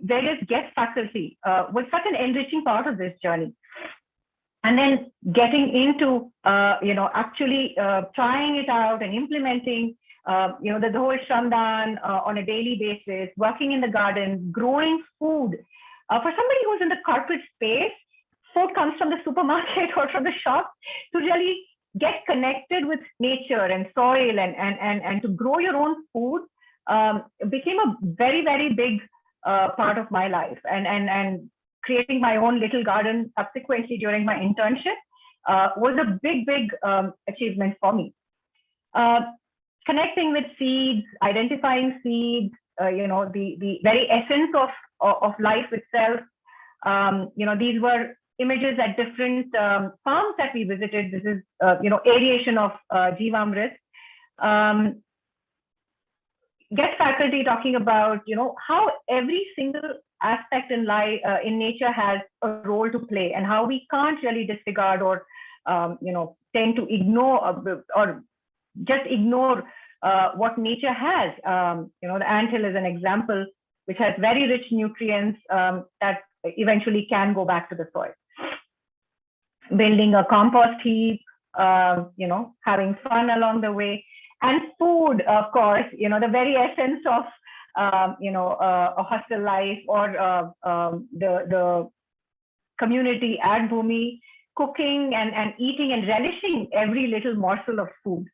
various guest faculty was such an enriching part of this journey. And then getting into actually trying it out and implementing the whole Shramdan on a daily basis, working in the garden, growing food. For somebody who's in the corporate space, food comes from the supermarket or from the shop. To really get connected with nature and soil and to grow your own food became a very big part of my life. And creating my own little garden subsequently during my internship was a big achievement for me. Connecting with seeds, identifying seeds, the very essence of life itself. These were images at different farms that we visited. This is, aeration of Jeevamrit. Guest faculty talking about, how every single aspect in life, in nature has a role to play, and how we can't really disregard or, tend to ignore or just ignore what nature has. The anthill is an example which has very rich nutrients that eventually can go back to the soil. Building a compost heap, having fun along the way. And food, of course, the very essence of, a hostel life or the community at Bhoomi, cooking and eating and relishing every little morsel of food.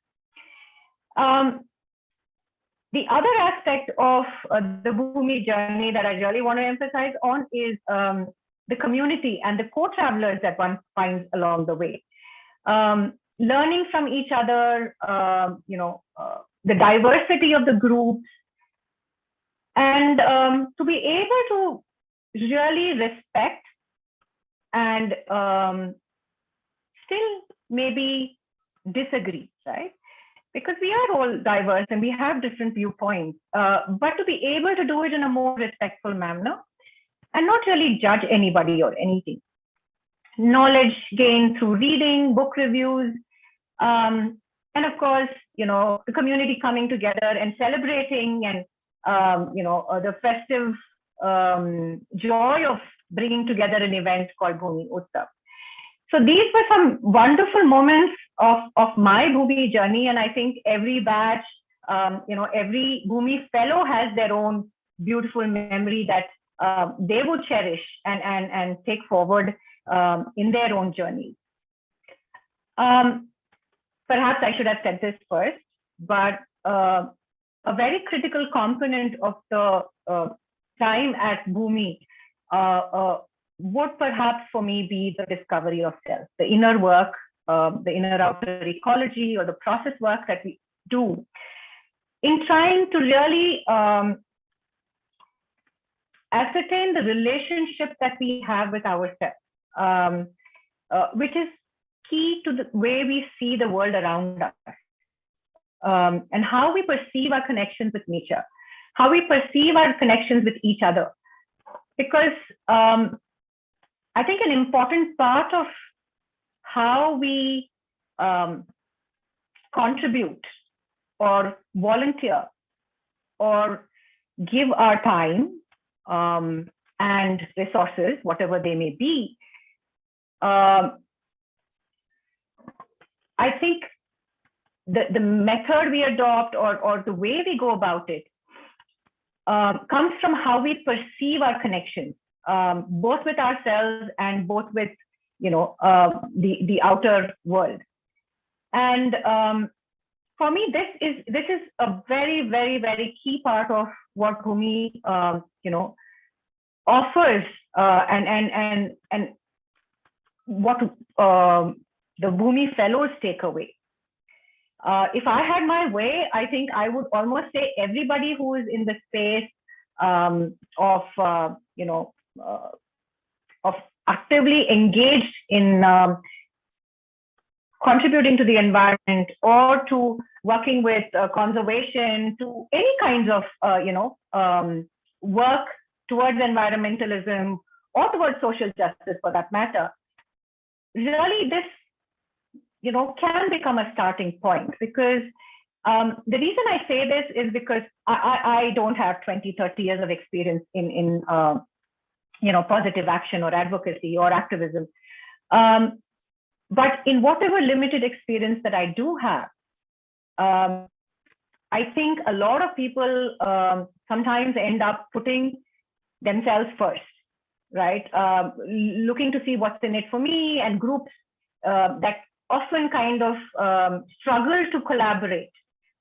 The other aspect of the Bhoomi journey that I really want to emphasize on is the community and the co-travelers that one finds along the way. Learning from each other, the diversity of the groups, and to be able to really respect and still maybe disagree, right? Because we are all diverse and we have different viewpoints, but to be able to do it in a more respectful manner and not really judge anybody or anything. Knowledge gained through reading, book reviews, and of course, the community coming together and celebrating and, the festive joy of bringing together an event called Bhoomi Utsav. So these were some wonderful moments of my Bhoomi journey. And I think every batch, every Bhoomi Fellow has their own beautiful memory that they would cherish and take forward in their own journey. Perhaps I should have said this first, but a very critical component of the time at Bhoomi would perhaps for me be the discovery of self, the inner work, the inner outer ecology, or the process work that we do in trying to really ascertain the relationship that we have with ourselves, which is key to the way we see the world around us, and how we perceive our connections with nature, how we perceive our connections with each other. Because I think an important part of how we contribute or volunteer or give our time and resources, whatever they may be, I think the method we adopt or the way we go about it comes from how we perceive our connections, both with ourselves and both with, the outer world. And for me, this is a very, very, very key part of what Bhoomi, offers, and what the Bhoomi Fellows take away. If I had my way, I think I would almost say everybody who is in the space of actively engaged in contributing to the environment or to working with conservation, to any kinds of work towards environmentalism or towards social justice for that matter, really this can become a starting point. Because the reason I say this is because I don't have 20, 30 years of experience in positive action or advocacy or activism. But in whatever limited experience that I do have, I think a lot of people sometimes end up putting themselves first, right? Looking to see what's in it for me, and groups that often kind of struggle to collaborate,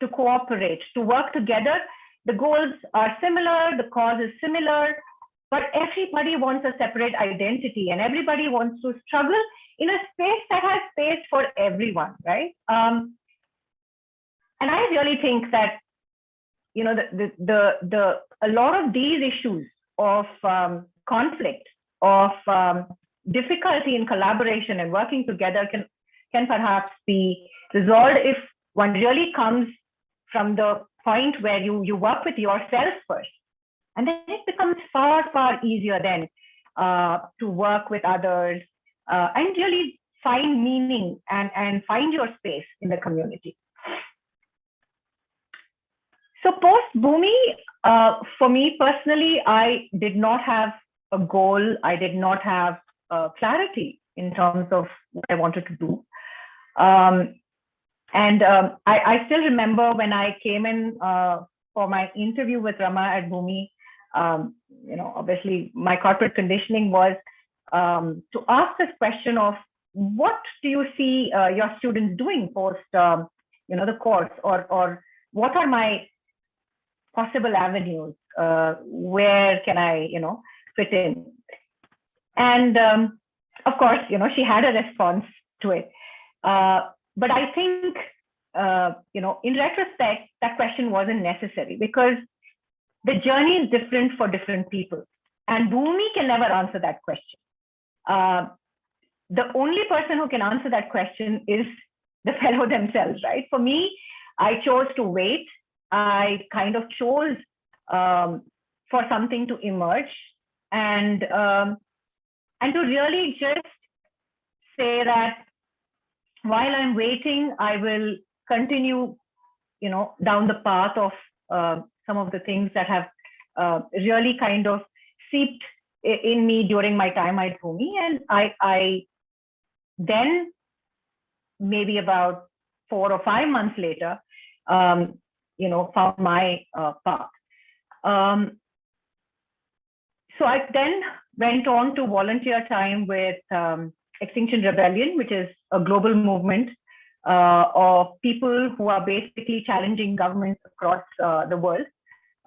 to cooperate, to work together. The goals are similar, the cause is similar, but everybody wants a separate identity and everybody wants to struggle in a space that has space for everyone, right? And I really think that, a lot of these issues of conflict, of difficulty in collaboration and working together can perhaps be resolved if one really comes from the point where you work with yourself first. And then it becomes far, far easier then to work with others and really find meaning and find your space in the community. So post Bhoomi, for me personally, I did not have a goal. I did not have clarity in terms of what I wanted to do. I still remember when I came in for my interview with Rama at Bhoomi, obviously my corporate conditioning was to ask this question of what do you see your students doing post, the course, or what are my possible avenues? Where can I, fit in? And of course, she had a response to it. But I think, in retrospect, that question wasn't necessary because the journey is different for different people. And Bhoomi can never answer that question. The only person who can answer that question is the fellow themselves, right? For me, I chose to wait. I kind of chose for something to emerge and to really just say that while I'm waiting, I will continue, down the path of some of the things that have really kind of seeped in me during my time at Bhoomi. And I then, maybe about 4 or 5 months later, found my path. So I then went on to volunteer time with Extinction Rebellion, which is a global movement of people who are basically challenging governments across the world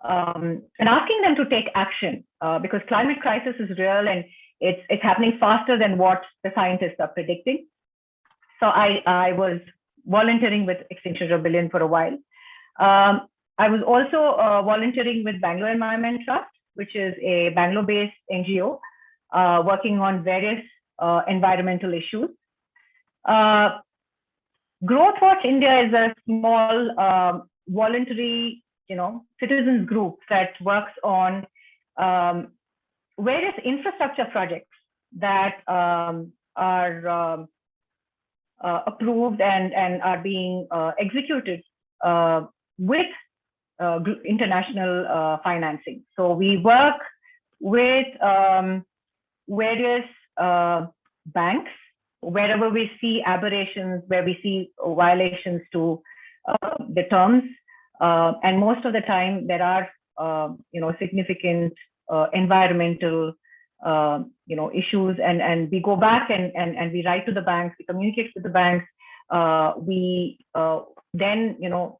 and asking them to take action because climate crisis is real and it's happening faster than what the scientists are predicting. So I was volunteering with Extinction Rebellion for a while. I was also volunteering with Bangalore Environment Trust, which is a Bangalore-based NGO working on various environmental issues. Growth Watch India is a small voluntary, citizens group that works on various infrastructure projects that are approved and are being executed with international financing. So we work with various banks wherever we see aberrations, where we see violations to the terms, and most of the time there are significant environmental issues, and we go back and we write to the banks, we communicate with the banks, we then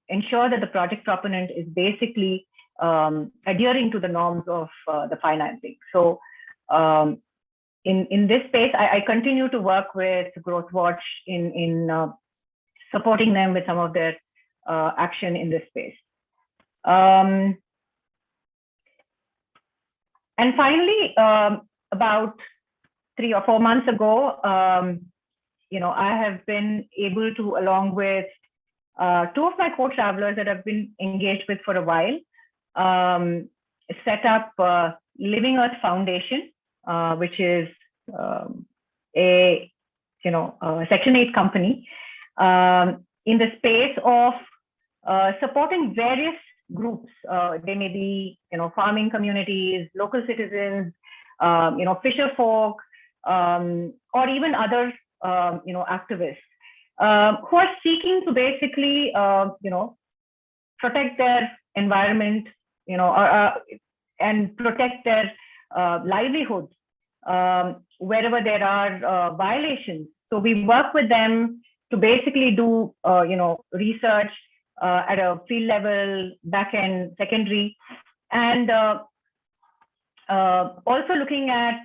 ensure that the project proponent is basically adhering to the norms of the financing. So in this space, I continue to work with Growth Watch in supporting them with some of their action in this space. And finally, about 3 or 4 months ago, I have been able to, along with 2 of my co-travelers that I've been engaged with for a while, set up Living Earth Foundation, which is a Section 8 company in the space of supporting various groups. They may be farming communities, local citizens, fisher folk, or even other activists who are seeking to basically protect their environment, and protect their livelihoods wherever there are violations. So we work with them to basically do research at a field level, back end, secondary, and also looking at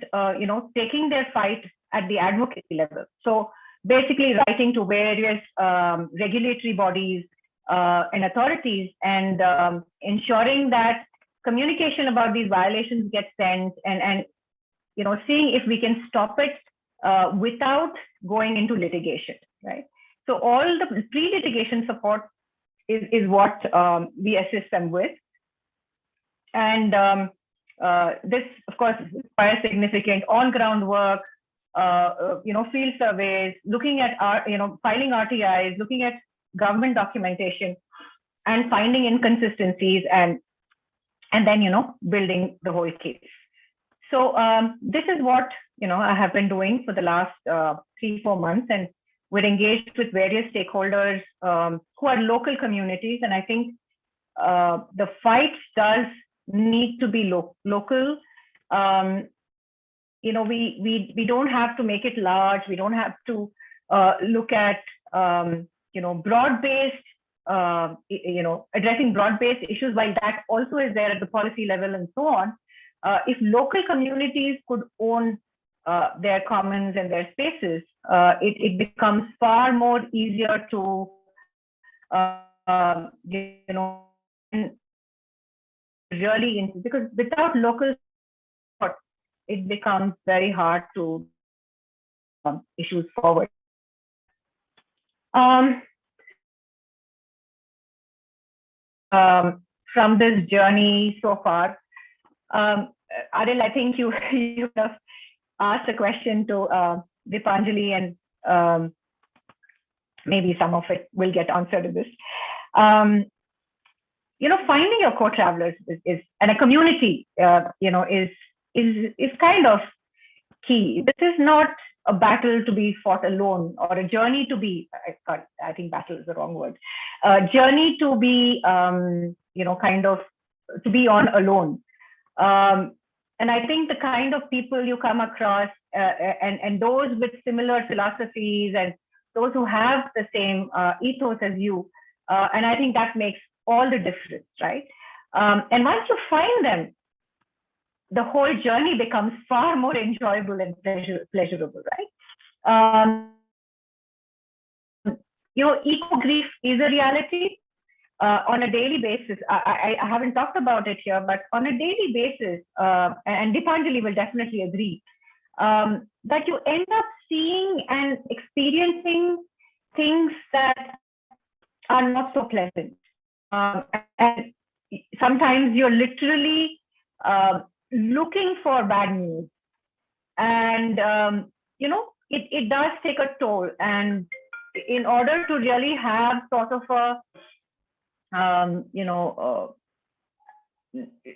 taking their fight at the advocacy level. So basically writing to various regulatory bodies and authorities, and ensuring that communication about these violations gets sent, and seeing if we can stop it without going into litigation, right? So all the pre-litigation support is what we assist them with. And this, of course, requires significant on-ground work, field surveys, looking at filing RTIs, looking at government documentation, and finding inconsistencies, and then building the whole case. So this is what I have been doing for the last 3-4 months, and we're engaged with various stakeholders who are local communities, and I think the fight does need to be local. We don't have to make it large. We don't have to look at broad-based, addressing broad-based issues, while that also is there at the policy level and so on. If local communities could own their commons and their spaces, it becomes far more easier to really, because without local support, it becomes very hard to issues forward. From this journey so far, Adil, I think you have asked a question to Deepanjali, and maybe some of it will get answered in this. Finding your co-travelers is and a community, is kind of key. This is not a battle to be fought alone, or a journey to be, I think battle is the wrong word, journey to be, to be on alone. And I think the kind of people you come across, and those with similar philosophies, and those who have the same ethos as you, and I think that makes all the difference, right? And once you find them, the whole journey becomes far more enjoyable and pleasurable, right? Eco-grief is a reality on a daily basis. I haven't talked about it here, but on a daily basis, and Deepanjali will definitely agree, that you end up seeing and experiencing things that are not so pleasant. And sometimes you're literally looking for bad news, and it does take a toll. And in order to really have sort of a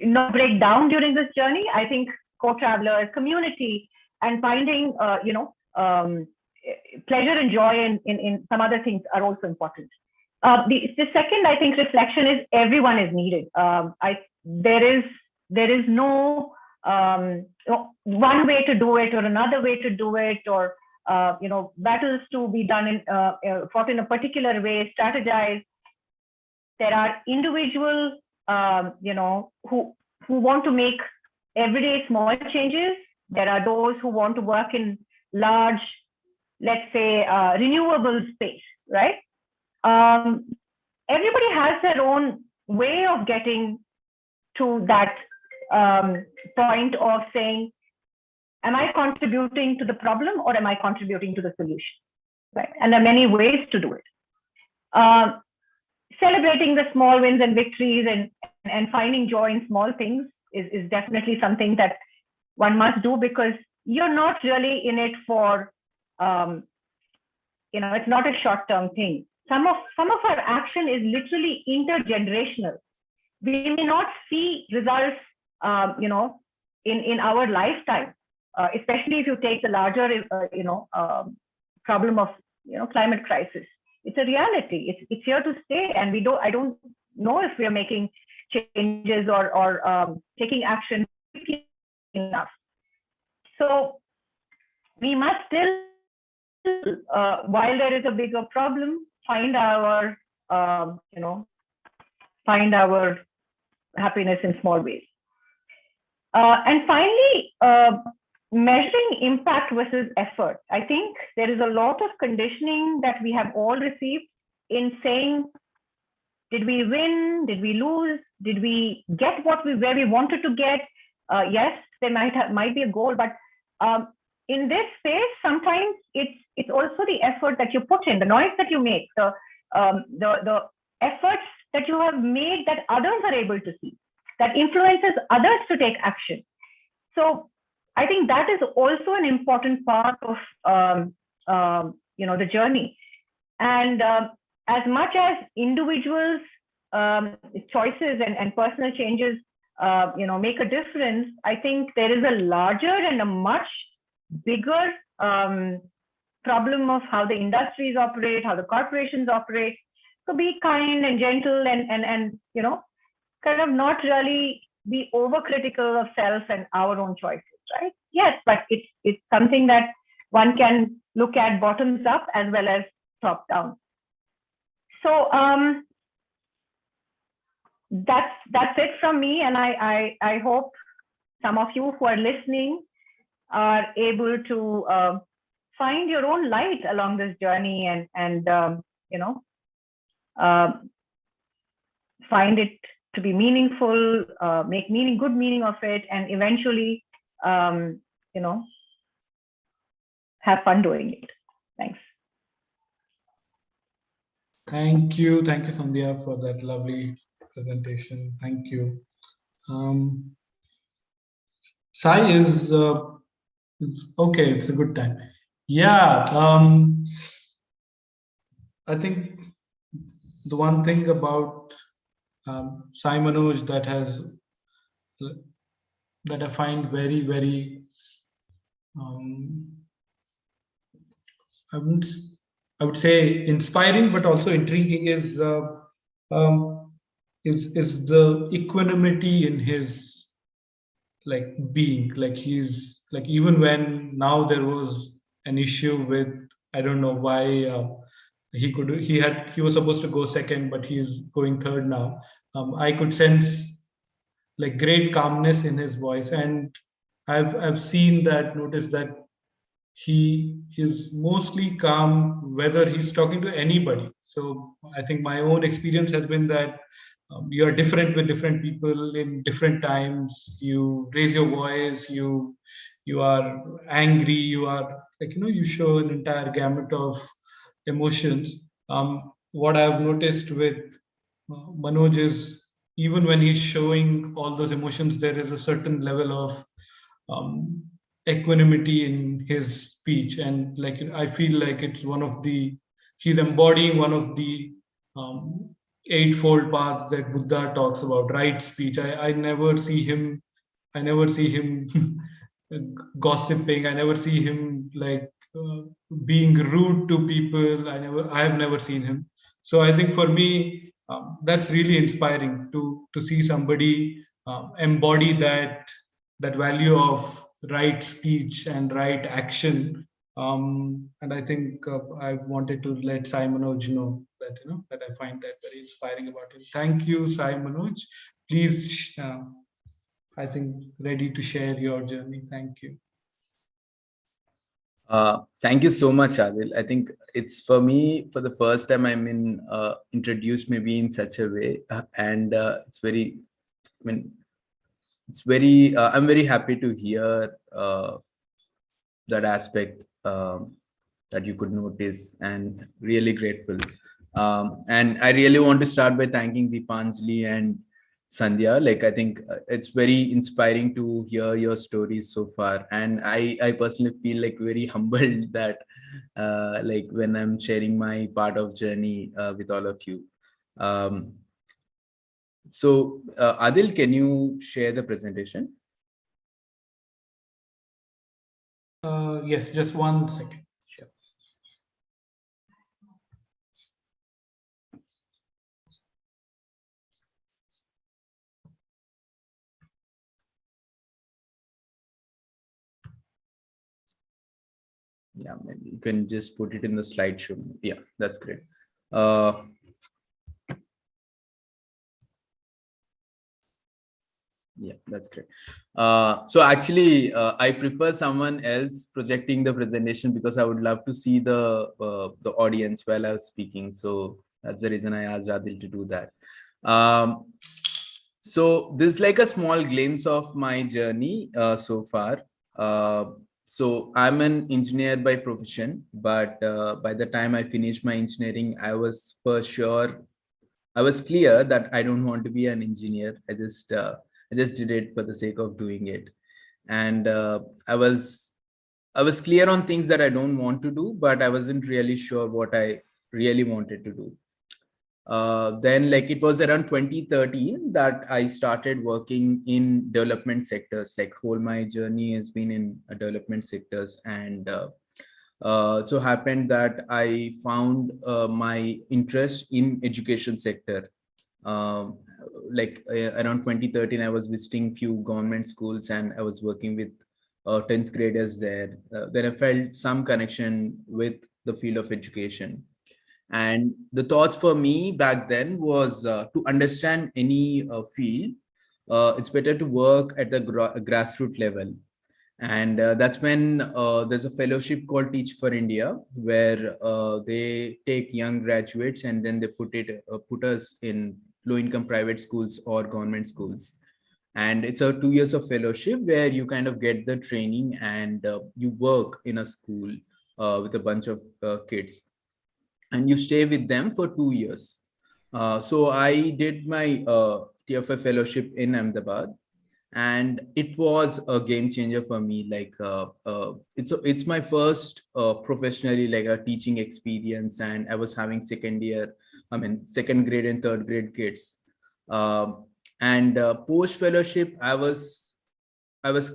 not break down during this journey, I think co-travelers, community, and finding, pleasure and joy in some other things are also important. The second, I think, reflection is everyone is needed. There is no one way to do it or another way to do it, or battles to be done fought in a particular way, strategized. There are individuals, who want to make everyday small changes. There are those who want to work in large, let's say, renewable space, right? Everybody has their own way of getting to that point of saying, am I contributing to the problem or am I contributing to the solution, right? And there are many ways to do it. Celebrating the small wins and victories and finding joy in small things is definitely something that one must do, because you're not really in it for, it's not a short-term thing. Some of our action is literally intergenerational. We may not see results, in our lifetime, especially if you take the larger, problem of, climate crisis. It's a reality. It's here to stay, and I don't know if we are making changes or taking action quickly enough. So we must still, while there is a bigger problem, find our happiness in small ways. And finally, measuring impact versus effort. I think there is a lot of conditioning that we have all received in saying, did we win? Did we lose? Did we get where we wanted to get? Yes, there might be a goal, but in this space, sometimes it's also the effort that you put in, the noise that you make, the efforts that you have made that others are able to see, that influences others to take action. So I think that is also an important part of the journey. And as much as individuals' choices and personal changes make a difference, I think there is a larger and a much bigger problem of how the industries operate, how the corporations operate. So be kind and gentle and kind of not really be overcritical of self and our own choices, right? Yes, but it's something that one can look at bottoms up as well as top down. So that's it from me, and I hope some of you who are listening are able to find your own light along this journey and find it to be meaningful, make good meaning of it, and eventually, have fun doing it. Thanks. Thank you, Sandhya, for that lovely presentation. Thank you. Sai is okay. It's a good time. Yeah. I think the one thing about Sai Manoj that I find very, very I would say inspiring, but also intriguing is the equanimity in his being. He's even when now there was an issue with, I don't know why he was supposed to go second, but he's going third now. I could sense great calmness in his voice, and I've noticed that he is mostly calm whether he's talking to anybody. So I think my own experience has been that you are different with different people in different times. You raise your voice, you are angry, you are you show an entire gamut of emotions. What I've noticed with Manoj is even when he's showing all those emotions, there is a certain level of equanimity in his speech, and I feel like it's he's embodying one of the eightfold paths that Buddha talks about, right speech. I never see him I never see him gossiping. I never see him like being rude to people. I have never seen him. So I think for me, that's really inspiring to see somebody embody that value of right speech and right action. And I think I wanted to let Sai Manoj know that that I find that very inspiring about him. Thank you, Sai Manoj. Please, I think, ready to share your journey. Thank you. Thank you so much, Adil. I think it's for me for the first time I'm introduced maybe in such a way, and it's very, I mean, it's very. I'm very happy to hear that aspect that you could notice, and really grateful. And I really want to start by thanking Deepanjali and Sandhya. Like, I think it's very inspiring to hear your stories so far. And I personally feel like very humbled that like when I'm sharing my part of journey with all of you. So Adil, can you share the presentation? Yes, just 1 second. Sure. Yeah, maybe you can just put it in the slideshow. Yeah, that's great. Yeah, that's great. So actually, I prefer someone else projecting the presentation because I would love to see the audience while I was speaking. So that's the reason I asked Adil to do that. So this is like a small glimpse of my journey so far. So I'm an engineer by profession, but by the time I finished my engineering, I was for sure, I was clear that I don't want to be an engineer. I just did it for the sake of doing it, and I was clear on things that I don't want to do, but I wasn't really sure what I really wanted to do. Then like it was around 2013 that I started working in development sectors. Like whole my journey has been in development sectors, and so happened that I found my interest in education sector. Um, like around 2013, I was visiting few government schools and I was working with 10th graders there. Then I felt some connection with the field of education. And the thoughts for me back then was to understand any field, it's better to work at the grassroots level. And that's when there's a fellowship called Teach for India, where they take young graduates and then they put us in low-income private schools or government schools. And it's a 2 years of fellowship where you kind of get the training and you work in a school with a bunch of kids, and you stay with them for 2 years. So I did my TFI fellowship in Ahmedabad, and it was a game changer for me. Like it's my first professionally like a teaching experience, and I was having second grade and third grade kids. And post fellowship, I was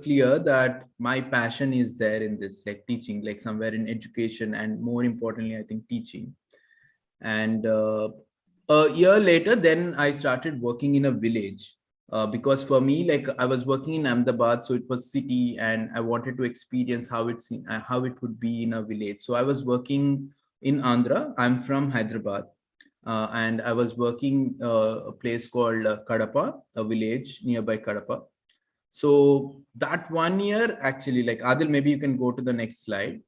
clear that my passion is there in this, like teaching, like somewhere in education, and more importantly I think teaching. And a year later, then I started working in a village, because for me, like I was working in Ahmedabad, so it was city, and I wanted to experience how it would be in a village. So I was working in Andhra. I'm from Hyderabad, and I was working a place called Kadapa, a village nearby Kadapa. So that 1 year, actually, like Adil, maybe you can go to the next slide.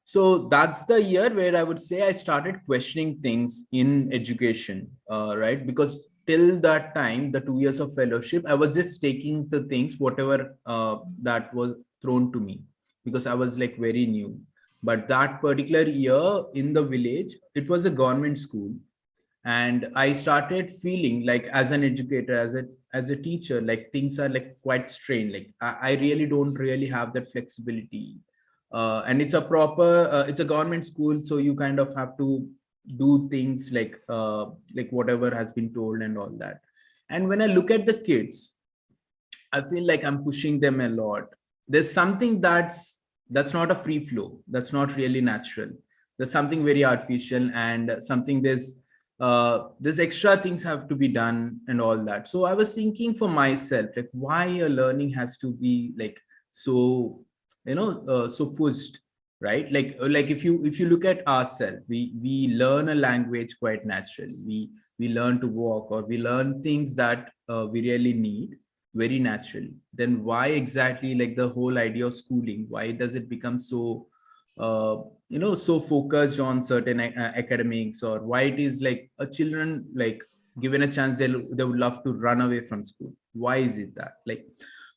So that's the year where I would say I started questioning things in education, right? Because till that time, the 2 years of fellowship, I was just taking the things, whatever that was thrown to me, because I was like very new. But that particular year in the village, it was a government school. And I started feeling like as an educator, as a teacher, like things are like quite strained. Like I really don't really have that flexibility. And it's a government school, so you kind of have to do things like whatever has been told and all that. And when I look at the kids, I feel like I'm pushing them a lot. There's something that's not a free flow. That's not really natural. There's something very artificial, and something there's extra things have to be done and all that. So I was thinking for myself, like, why a learning has to be like so, so pushed, right? Like if you look at ourselves, we learn a language quite naturally. We learn to walk, or we learn things that we really need very naturally. Then why exactly, like, the whole idea of schooling, why does it become so so focused on certain academics, or why it is like a children, like, given a chance, they would love to run away from school? Why is it that, like?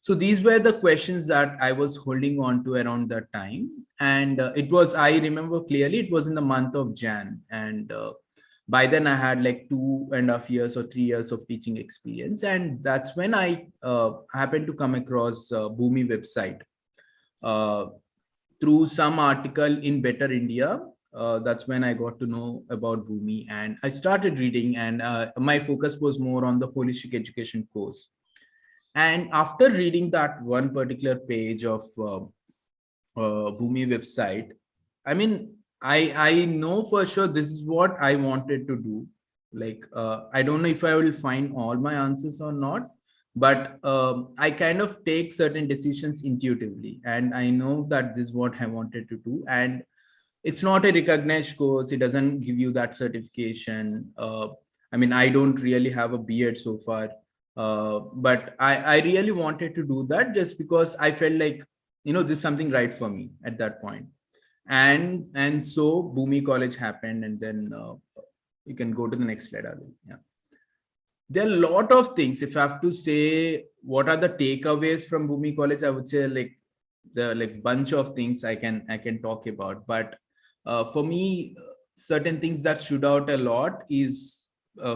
So these were the questions that I was holding on to around that time. And I remember clearly, it was in the month of Jan. And by then I had like 2.5 years or 3 years of teaching experience. And that's when I happened to come across Bhoomi website through some article in Better India. That's when I got to know about Bhoomi, and I started reading, and my focus was more on the holistic education course. And after reading that one particular page of Bhoomi website, I mean, I know for sure this is what I wanted to do. Like, I don't know if I will find all my answers or not, but I kind of take certain decisions intuitively, and I know that this is what I wanted to do. And it's not a recognized course. It doesn't give you that certification. I mean, I don't really have a beard so far, but I really wanted to do that just because I felt like, this is something right for me at that point. And so Bhoomi College happened, and then you can go to the next slide, Arvind. Yeah. There are a lot of things. If I have to say what are the takeaways from Bhoomi College, I would say like the bunch of things I can talk about. But for me, certain things that stood out a lot is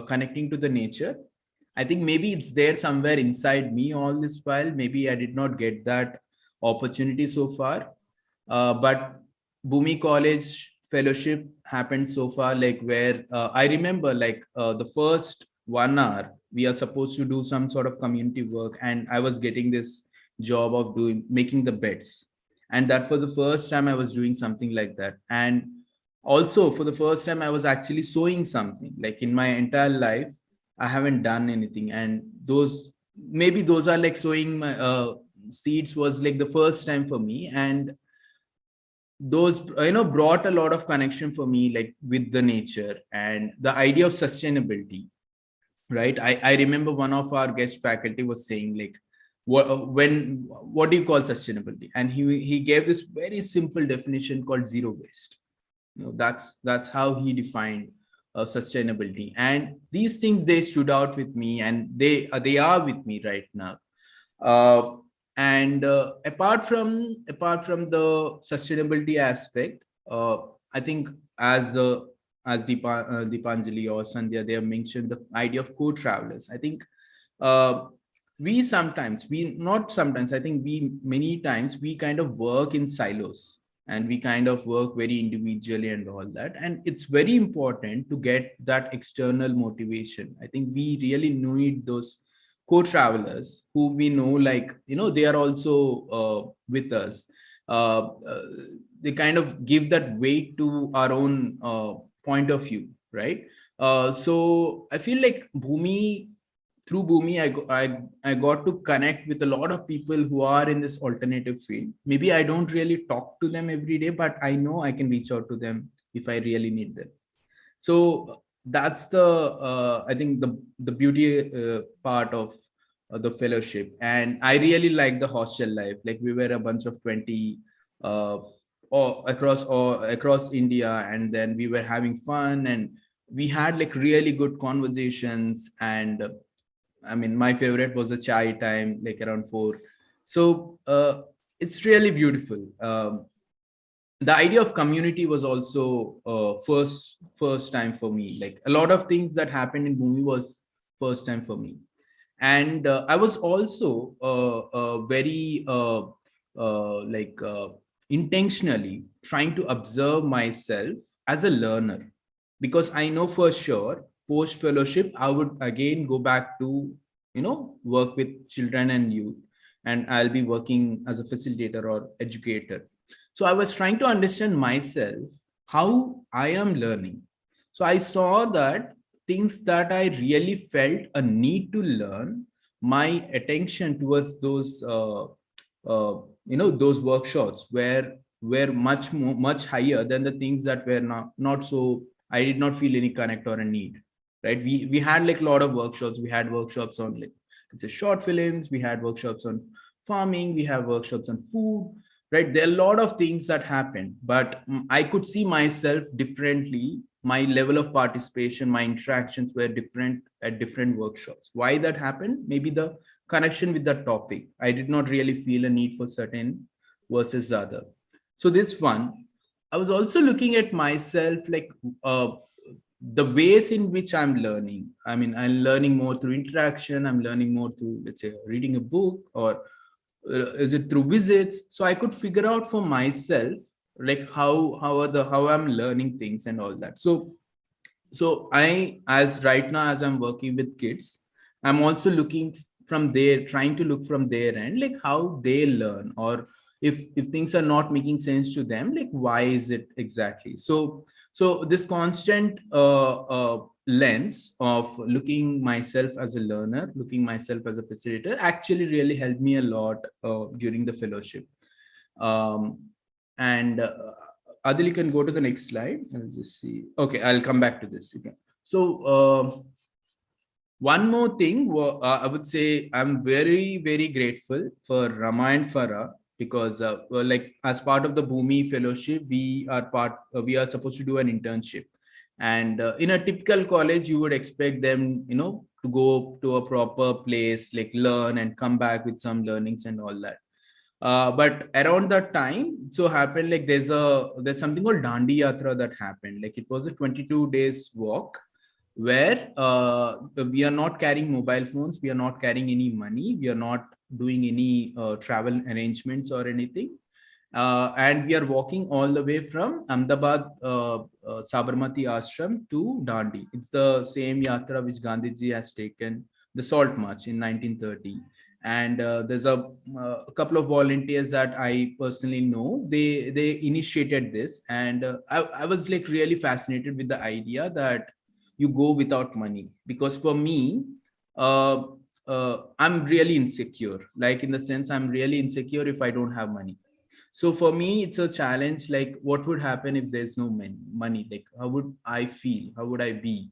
connecting to the nature. I think maybe it's there somewhere inside me all this while. Maybe I did not get that opportunity so far. But Bhoomi College fellowship happened so far, like where I remember like the first 1 hour we are supposed to do some sort of community work, and I was getting this job of making the beds. And that for the first time I was doing something like that. And also for the first time I was actually sewing something. Like in my entire life I haven't done anything, and those are like sowing my seeds was like the first time for me. And those brought a lot of connection for me, like with the nature and the idea of sustainability, right? I remember one of our guest faculty was saying like, what do you call sustainability? And he gave this very simple definition called zero waste. That's how he defined sustainability. And these things, they stood out with me, and they are with me right now. And apart from the sustainability aspect, I think as Deepanjali or Sandhya, they have mentioned the idea of co-travelers. I think many times we kind of work in silos, and we kind of work very individually and all that. And it's very important to get that external motivation. I think we really need those co-travelers who we know, like, they are also with us. They kind of give that weight to our own point of view, right? So I feel like through Bhoomi, I got to connect with a lot of people who are in this alternative field. Maybe I don't really talk to them every day, but I know I can reach out to them if I really need them. So that's the I think the beauty part of the fellowship. And I really like the hostel life. Like, we were a bunch of 20 across India, and then we were having fun, and we had like really good conversations. And I mean, my favorite was the chai time, like around 4. So it's really beautiful. The idea of community was also first time for me. Like, a lot of things that happened in Bhoomi was first time for me. And I was also very intentionally trying to observe myself as a learner, because I know for sure post fellowship I would again go back to work with children and youth, and I'll be working as a facilitator or educator. So I was trying to understand myself, how I am learning. So I saw that things that I really felt a need to learn, my attention towards those those workshops were much higher than the things that were not so. I did not feel any connect or a need, right? We had like a lot of workshops. We had workshops on like, it's a short films, we had workshops on farming, we have workshops on food, right? There are a lot of things that happened, but I could see myself differently. My level of participation, my interactions were different at different workshops. Why that happened? Maybe the connection with the topic. I did not really feel a need for certain versus the other. So this one, I was also looking at myself like the ways in which I'm learning. I mean, I'm learning more through interaction. I'm learning more through, let's say, reading a book, or is it through visits? So I could figure out for myself like how I'm learning things and all that. So I, as right now, as I'm working with kids, I'm also looking from there, trying to look from their end, like how they learn, or if things are not making sense to them, like why is it exactly. So this constant lens of looking myself as a learner, looking myself as a facilitator, actually really helped me a lot during the fellowship. And Adil, you can go to the next slide. I'll just see. Okay, I'll come back to this again. So one more thing, I would say I'm very, very grateful for Rama and Farah, because well, like as part of the Bhoomi Fellowship, we are supposed to do an internship. And in a typical college, you would expect them, to go to a proper place, like learn and come back with some learnings and all that. But around that time, it so happened like there's something called Dandi Yatra that happened. Like it was a 22 days walk where we are not carrying mobile phones, we are not carrying any money, we are not doing any travel arrangements or anything. And we are walking all the way from Ahmedabad Sabarmati Ashram to Dandi. It's the same yatra which Gandhiji has taken, the Salt March in 1930. And there's a couple of volunteers that I personally know. They initiated this, and I was like really fascinated with the idea that you go without money, because for me, I'm really insecure. Like in the sense, I'm really insecure if I don't have money. So for me, it's a challenge. Like, what would happen if there's no money? Like, how would I feel? How would I be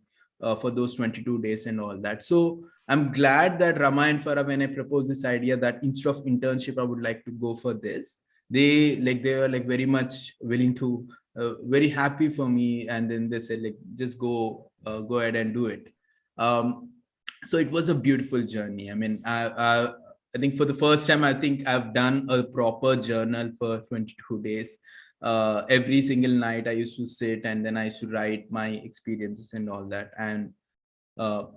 for those 22 days and all that? So I'm glad that Rama and Farah, when I proposed this idea that instead of internship, I would like to go for this, they were like very much willing to, very happy for me. And then they said like, just go ahead and do it. So it was a beautiful journey. I mean, I think for the first time, I think I've done a proper journal for 22 days. Every single night I used to sit and then I used to write my experiences and all that. And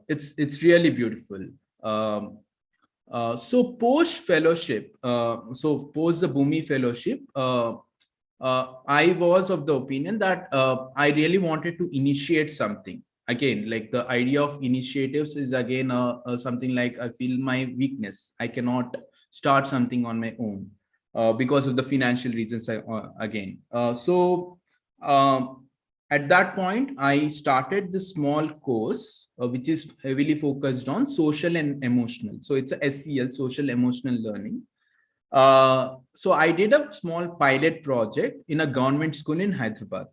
it's really beautiful. So post fellowship, so post the Bhoomi Fellowship, I was of the opinion that I really wanted to initiate something. Again, like the idea of initiatives is again something like I feel my weakness. I cannot start something on my own because of the financial reasons again. So at that point, I started this small course, which is heavily focused on social and emotional. So it's a SEL, social emotional learning. So I did a small pilot project in a government school in Hyderabad.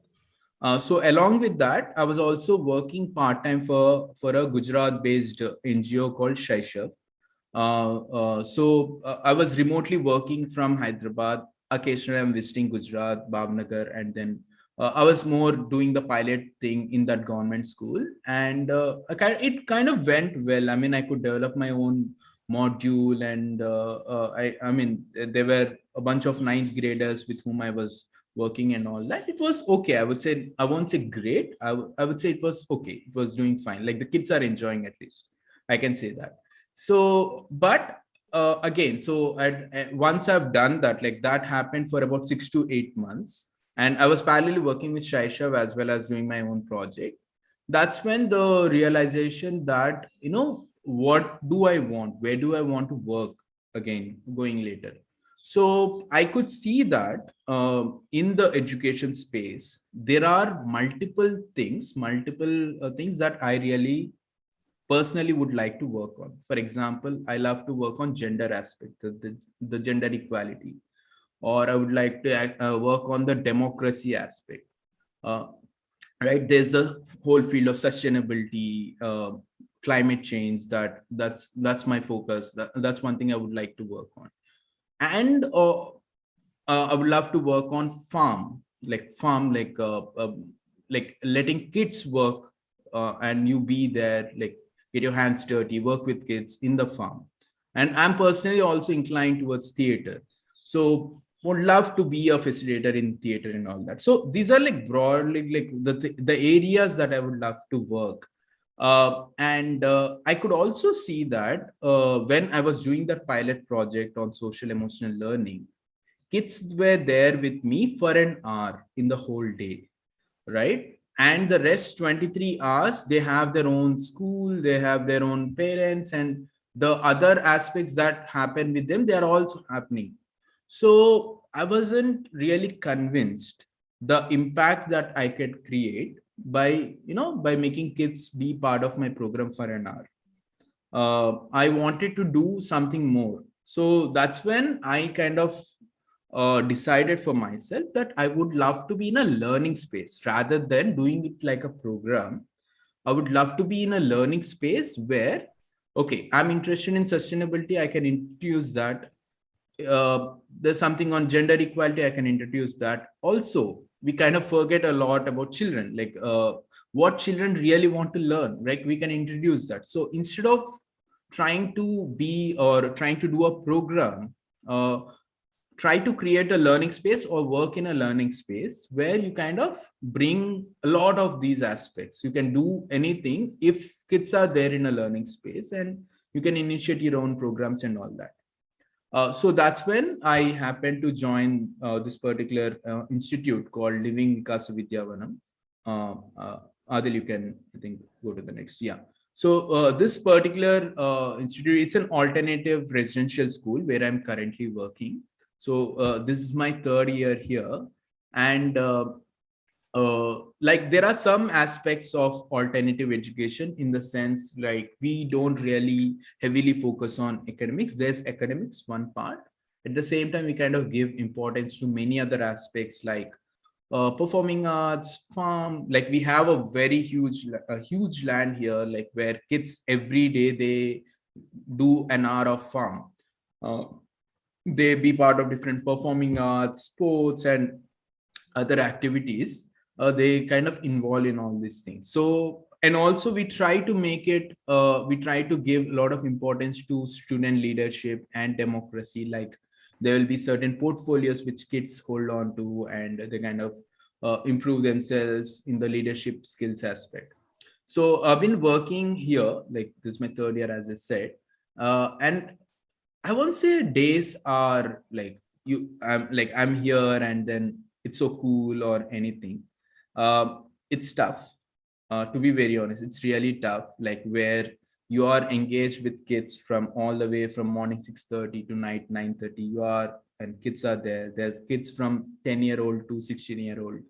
So along with that, I was also working part-time for a Gujarat-based NGO called Shaishav. So I was remotely working from Hyderabad. Occasionally, I'm visiting Gujarat, Bhavnagar, and then I was more doing the pilot thing in that government school. And it kind of went well. I mean, I could develop my own module, and I mean, there were a bunch of ninth graders with whom I was working and all that. It was okay. I would say, I won't say great. I would say it was okay. It was doing fine. Like the kids are enjoying, at least I can say that. So, but again, so once I've done that, like that happened for about 6 to 8 months. And I was parallelly working with Shaishav as well as doing my own project. That's when the realization that, what do I want? Where do I want to work again, going later? So I could see that in the education space, there are multiple things that I really personally would like to work on. For example, I love to work on gender aspect, the gender equality, or I would like to work on the democracy aspect. Uh, right, there's a whole field of sustainability, climate change. That's my focus. That's one thing I would like to work on. And I would love to work on farm, like letting kids work, and you be there, like get your hands dirty, work with kids in the farm. And I'm personally also inclined towards theater, so would love to be a facilitator in theater and all that. So these are like broadly like the areas that I would love to work. And I could also see that when I was doing that pilot project on social emotional learning, kids were there with me for an hour in the whole day, right? And the rest 23 hours, they have their own school, they have their own parents, and the other aspects that happen with them, they are also happening. So I wasn't really convinced the impact that I could create by, by making kids be part of my program for an hour. I wanted to do something more. So that's when I kind of decided for myself that I would love to be in a learning space rather than doing it like a program. I would love to be in a learning space where, okay, I'm interested in sustainability, I can introduce that. There's something on gender equality, I can introduce that. Also, we kind of forget a lot about children, like what children really want to learn, right? We can introduce that. So instead of trying to be or trying to do a program, try to create a learning space or work in a learning space where you kind of bring a lot of these aspects. You can do anything if kids are there in a learning space, and you can initiate your own programs and all that. So that's when I happened to join this particular institute called Living Vikasa Vidyavanam. Adil, you can, I think, go to the next. Yeah. So this particular institute, it's an alternative residential school where I'm currently working. So this is my third year here. And like there are some aspects of alternative education in the sense like we don't really heavily focus on academics. There's academics, one part. At the same time, we kind of give importance to many other aspects like performing arts, farm. Like we have a very huge land here, like where kids every day they do an hour of farm. They be part of different performing arts, sports, and other activities. They kind of involve in all these things. So, and also we try to make it, we try to give a lot of importance to student leadership and democracy. Like there will be certain portfolios which kids hold on to, and they kind of improve themselves in the leadership skills aspect. So I've been working here, like this is my third year, as I said. And I won't say days are like I'm here and then it's so cool or anything. It's tough. To be very honest, it's really tough. Like where you are engaged with kids from all the way from morning 6:30 to night 9:30. You are, and kids are there. There's kids from 10-year-old to 16-year-old.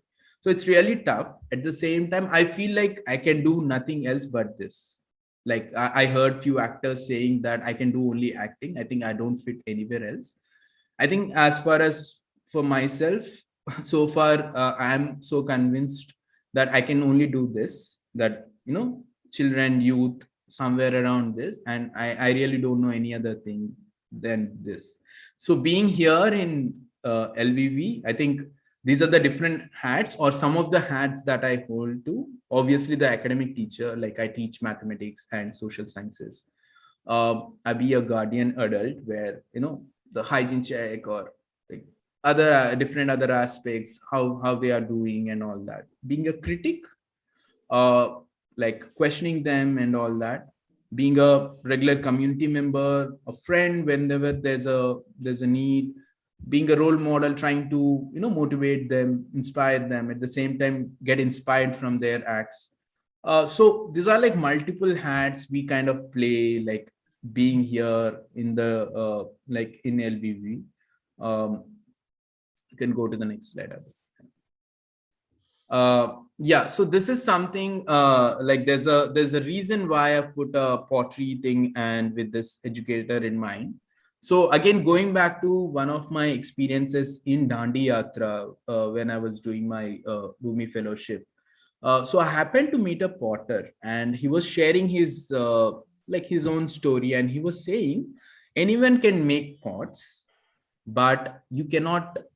So it's really tough. At the same time, I feel like I can do nothing else but this. Like I heard few actors saying that I can do only acting. I think I don't fit anywhere else. I think as far as for myself, so far I am so convinced that I can only do this, that children, youth, somewhere around this, and I really don't know any other thing than this. So being here in LVV, I think these are the different hats or some of the hats that I hold to. Obviously the academic teacher, like I teach mathematics and social sciences. I be a guardian adult where the hygiene check or like other different other aspects, how they are doing and all that. Being a critic, like questioning them and all that. Being a regular community member, a friend whenever there's a need. Being a role model, trying to motivate them, inspire them, at the same time get inspired from their acts. So these are like multiple hats we kind of play, like being here in the like in LBV. You can go to the next slide. Yeah, so this is something like there's a reason why I put a pottery thing and with this educator in mind. So again, going back to one of my experiences in Dandi Yatra when I was doing my Bhoomi Fellowship. So I happened to meet a potter, and he was sharing his like his own story, and he was saying anyone can make pots, but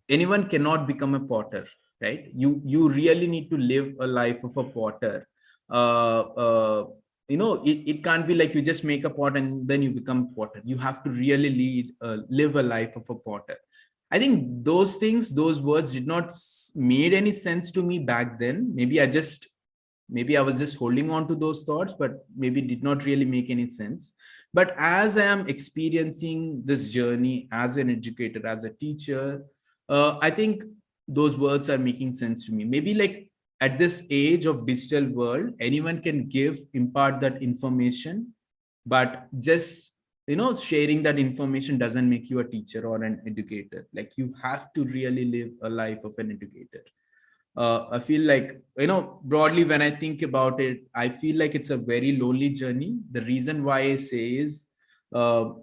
anyone cannot become a potter, right? You really need to live a life of a potter. It can't be like you just make a pot and then you become a potter. You have to really live a life of a potter. I think those words did not made any sense to me back then. Maybe I was just holding on to those thoughts, but maybe did not really make any sense. But as I am experiencing this journey as an educator, as a teacher, I think those words are making sense to me. Maybe like at this age of digital world, anyone can impart that information, but just sharing that information doesn't make you a teacher or an educator. Like you have to really live a life of an educator. I feel like, broadly, when I think about it, I feel like it's a very lonely journey. The reason why I say is you're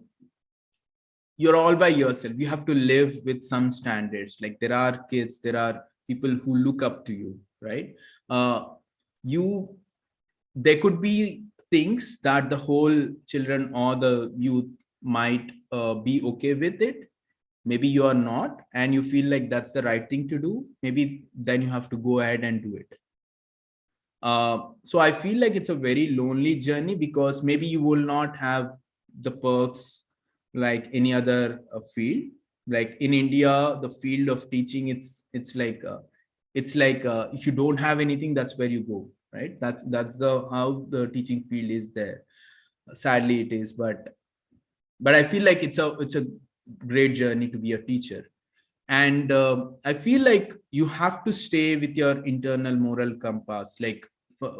all by yourself. You have to live with some standards. Like there are kids, there are people who look up to you, right? There could be things that the whole children or the youth might be okay with it. Maybe you are not, and you feel like that's the right thing to do. Maybe then you have to go ahead and do it. So I feel like it's a very lonely journey, because maybe you will not have the perks like any other field. Like in India, the field of teaching, it's like if you don't have anything, that's where you go, right? That's how the teaching field is there. Sadly, it is, but I feel like it's a great journey to be a teacher. And I feel like you have to stay with your internal moral compass. Like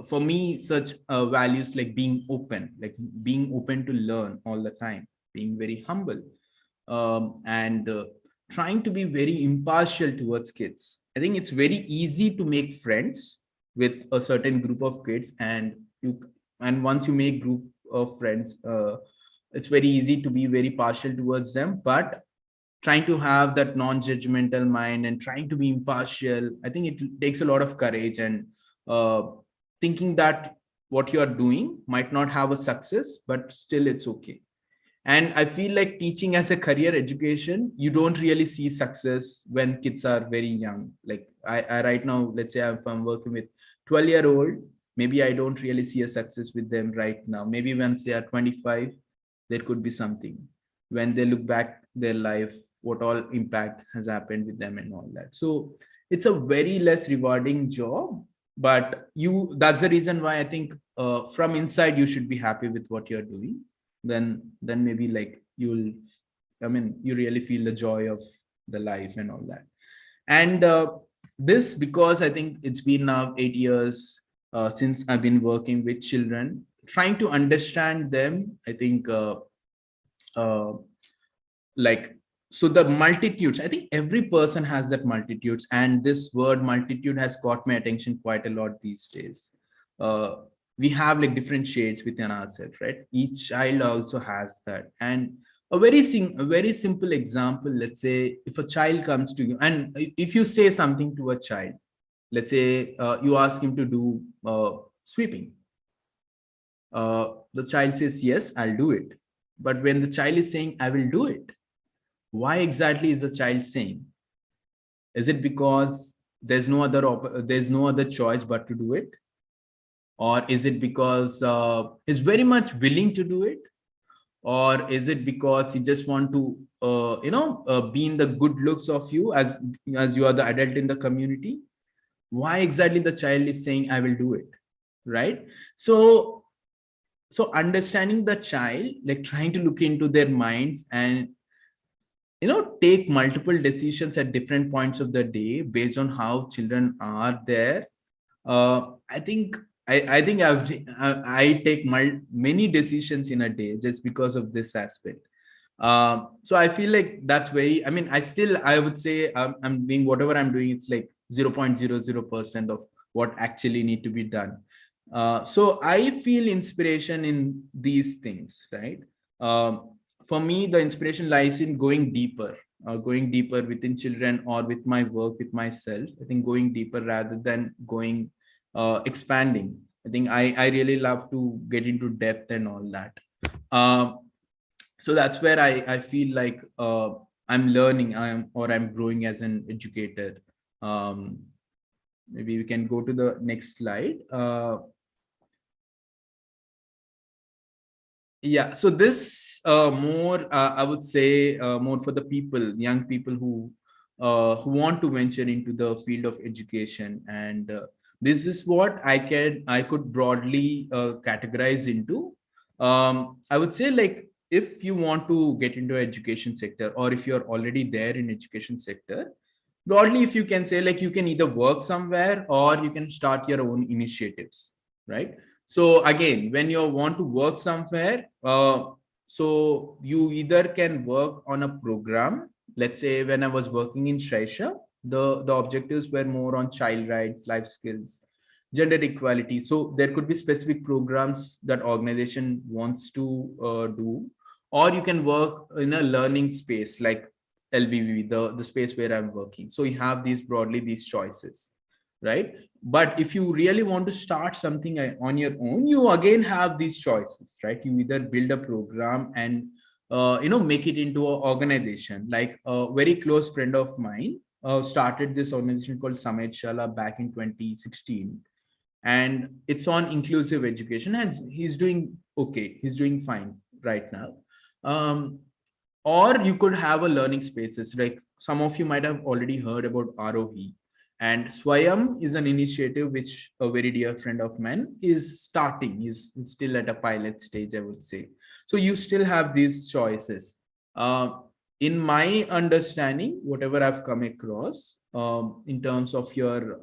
for me, such values like being open to learn all the time, being very humble, and trying to be very impartial towards kids. I think it's very easy to make friends with a certain group of kids, and once you make group of friends, it's very easy to be very partial towards them. But trying to have that non-judgmental mind and trying to be impartial, I think it takes a lot of courage, and thinking that what you are doing might not have a success, but still it's okay. And I feel like teaching as a career education, you don't really see success when kids are very young. Like I right now, let's say if I'm working with 12-year-old, maybe I don't really see a success with them right now. Maybe once they are 25, there could be something. When they look back their life, what all impact has happened with them and all that. So it's a very less rewarding job, but that's the reason why I think from inside you should be happy with what you're doing. Then maybe like you really feel the joy of the life and all that. And this, because I think it's been now 8 years since I've been working with children, trying to understand them. I think so the multitudes, I think every person has that multitudes, and this word multitude has caught my attention quite a lot these days. We have like different shades within ourselves, right? Each child also has that. And a very simple example, let's say if a child comes to you and if you say something to a child, let's say you ask him to do sweeping, the child says, yes, I'll do it. But when the child is saying, I will do it, why exactly is the child saying? Is it because there's no other choice but to do it? Or is it because he's very much willing to do it? Or is it because he just want to be in the good looks of you as you are the adult in the community? Why exactly the child is saying, I will do it, right? So understanding the child, like trying to look into their minds and take multiple decisions at different points of the day based on how children are there. I think I think I take many decisions in a day just because of this aspect. So I feel like that's very, I mean, I would say I'm doing whatever I'm doing, it's like 0.00% of what actually need to be done. So I feel inspiration in these things, right? For me, the inspiration lies in going deeper within children or with my work, with myself. I think going deeper rather than going expanding. I think I really love to get into depth and all that. So that's where I feel like I'm learning, I'm growing as an educator. Maybe we can go to the next slide. Yeah, so this more I would say more for the young people who want to venture into the field of education, and this is what I could broadly categorize into. I would say, like, if you want to get into education sector, or if you're already there in education sector, broadly, if you can say, like, you can either work somewhere or you can start your own initiatives, right? So again, when you want to work somewhere, so you either can work on a program. Let's say when I was working in Shaisha, the objectives were more on child rights, life skills, gender equality. So there could be specific programs that organization wants to do, or you can work in a learning space like LBV, the space where I'm working. So you have these choices, right? But if you really want to start something on your own, you again have these choices, right? You either build a program and make it into an organization. Like a very close friend of mine started this organization called Samay Shala back in 2016, and it's on inclusive education, and he's doing okay. He's doing fine right now. Or you could have a learning spaces, like some of you might have already heard about ROE, and Swayam is an initiative which a very dear friend of mine is starting. He's still at a pilot stage, I would say. So you still have these choices. In my understanding, whatever I've come across, in terms of your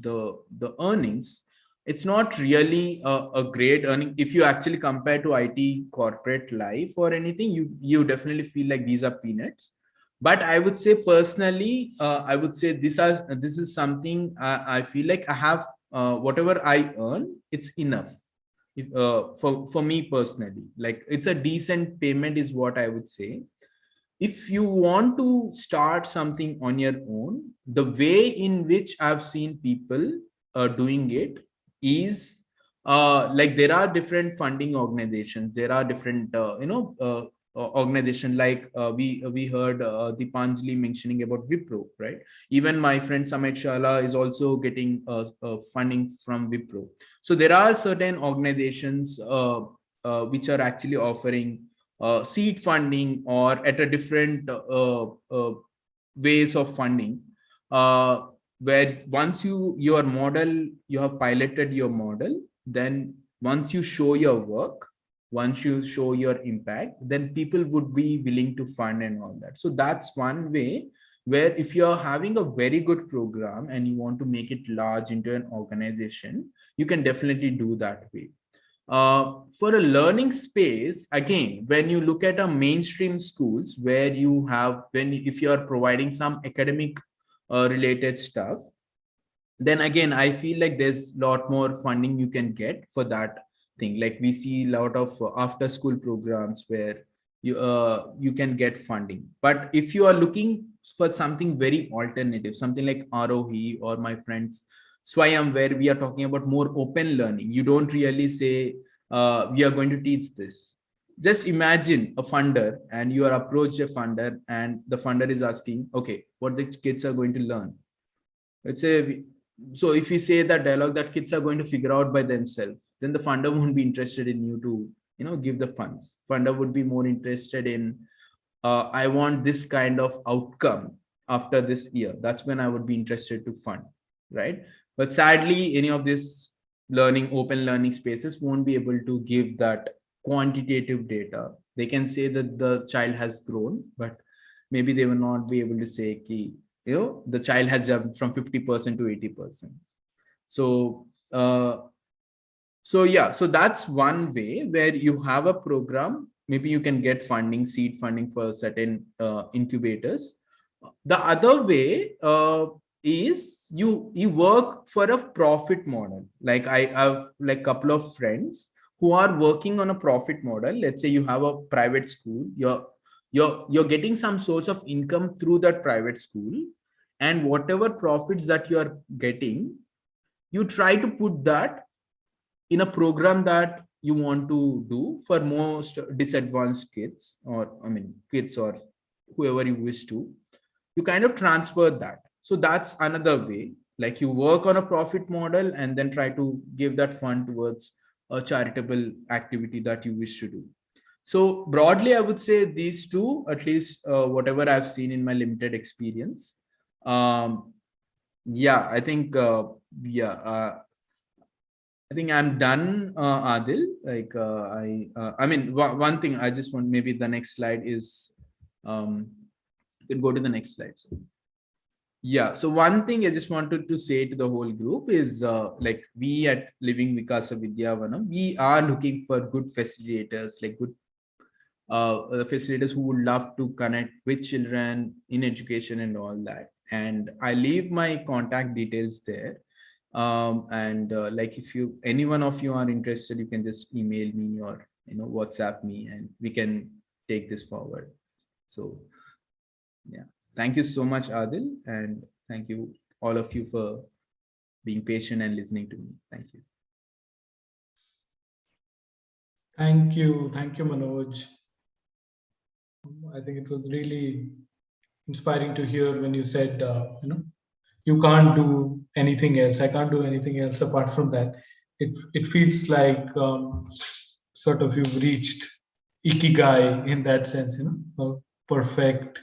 the earnings, it's not really a great earning. If you actually compare to IT corporate life or anything, you definitely feel like these are peanuts. But I would say personally, I would say this is something I feel like I have, whatever I earn, it's enough. For me personally, like, it's a decent payment is what I would say. If you want to start something on your own, the way in which I've seen people doing it is, like, there are different funding organizations, there are different organization, like we heard Deepanjali mentioning about Wipro, right? Even my friend Samay Shala is also getting funding from Wipro. So there are certain organizations which are actually offering seed funding, or at a different ways of funding, where once you have piloted your model, then once you show your work, once you show your impact, then people would be willing to fund and all that. So that's one way, where if you're having a very good program and you want to make it large into an organization, you can definitely do that way. For a learning space, again, when you look at a mainstream schools, where you have, if you are providing some academic related stuff, then again, I feel like there's a lot more funding you can get for that thing. Like, we see a lot of after school programs where you can get funding. But if you are looking for something very alternative, something like ROE or my friends Swayam, where we are talking about more open learning, you don't really say we are going to teach this. Just imagine a funder, and you are approached a funder, and the funder is asking, okay, what the kids are going to learn. Let's say, so if we say that dialogue that kids are going to figure out by themselves, then the funder won't be interested in you to give the funds. Funder would be more interested in, I want this kind of outcome after this year. That's when I would be interested to fund, right? But sadly, any of these open learning spaces won't be able to give that quantitative data. They can say that the child has grown, but maybe they will not be able to say the child has jumped from 50% to 80%. So So yeah, so that's one way where you have a program. Maybe you can get funding, seed funding for certain incubators. The other way is you work for a profit model. Like I have like a couple of friends who are working on a profit model. Let's say you have a private school. You're getting some source of income through that private school, and whatever profits that you are getting, you try to put that in a program that you want to do for most disadvantaged kids, or I mean kids or whoever you wish to, you kind of transfer that. So that's another way, like you work on a profit model and then try to give that fund towards a charitable activity that you wish to do. So broadly I would say these two, at least whatever I've seen in my limited experience. Yeah, I think I think I'm done, Adil. Like I mean, one thing I just want, maybe the next slide is, you can go to the next slide. So, yeah. So one thing I just wanted to say to the whole group is, like we at Living Vikasa Vidyavanam, we are looking for good facilitators, like good facilitators who would love to connect with children in education and all that. And I leave my contact details there. And like if you, any one of you are interested, you can just email me or WhatsApp me, and we can take this forward. So yeah, thank you so much, Adil, and thank you all of you for being patient and listening to me. Thank you. Thank you, Manoj. I think it was really inspiring to hear when you said, you can't do anything else. I can't do anything else apart from that. It feels like sort of you've reached ikigai in that sense, a perfect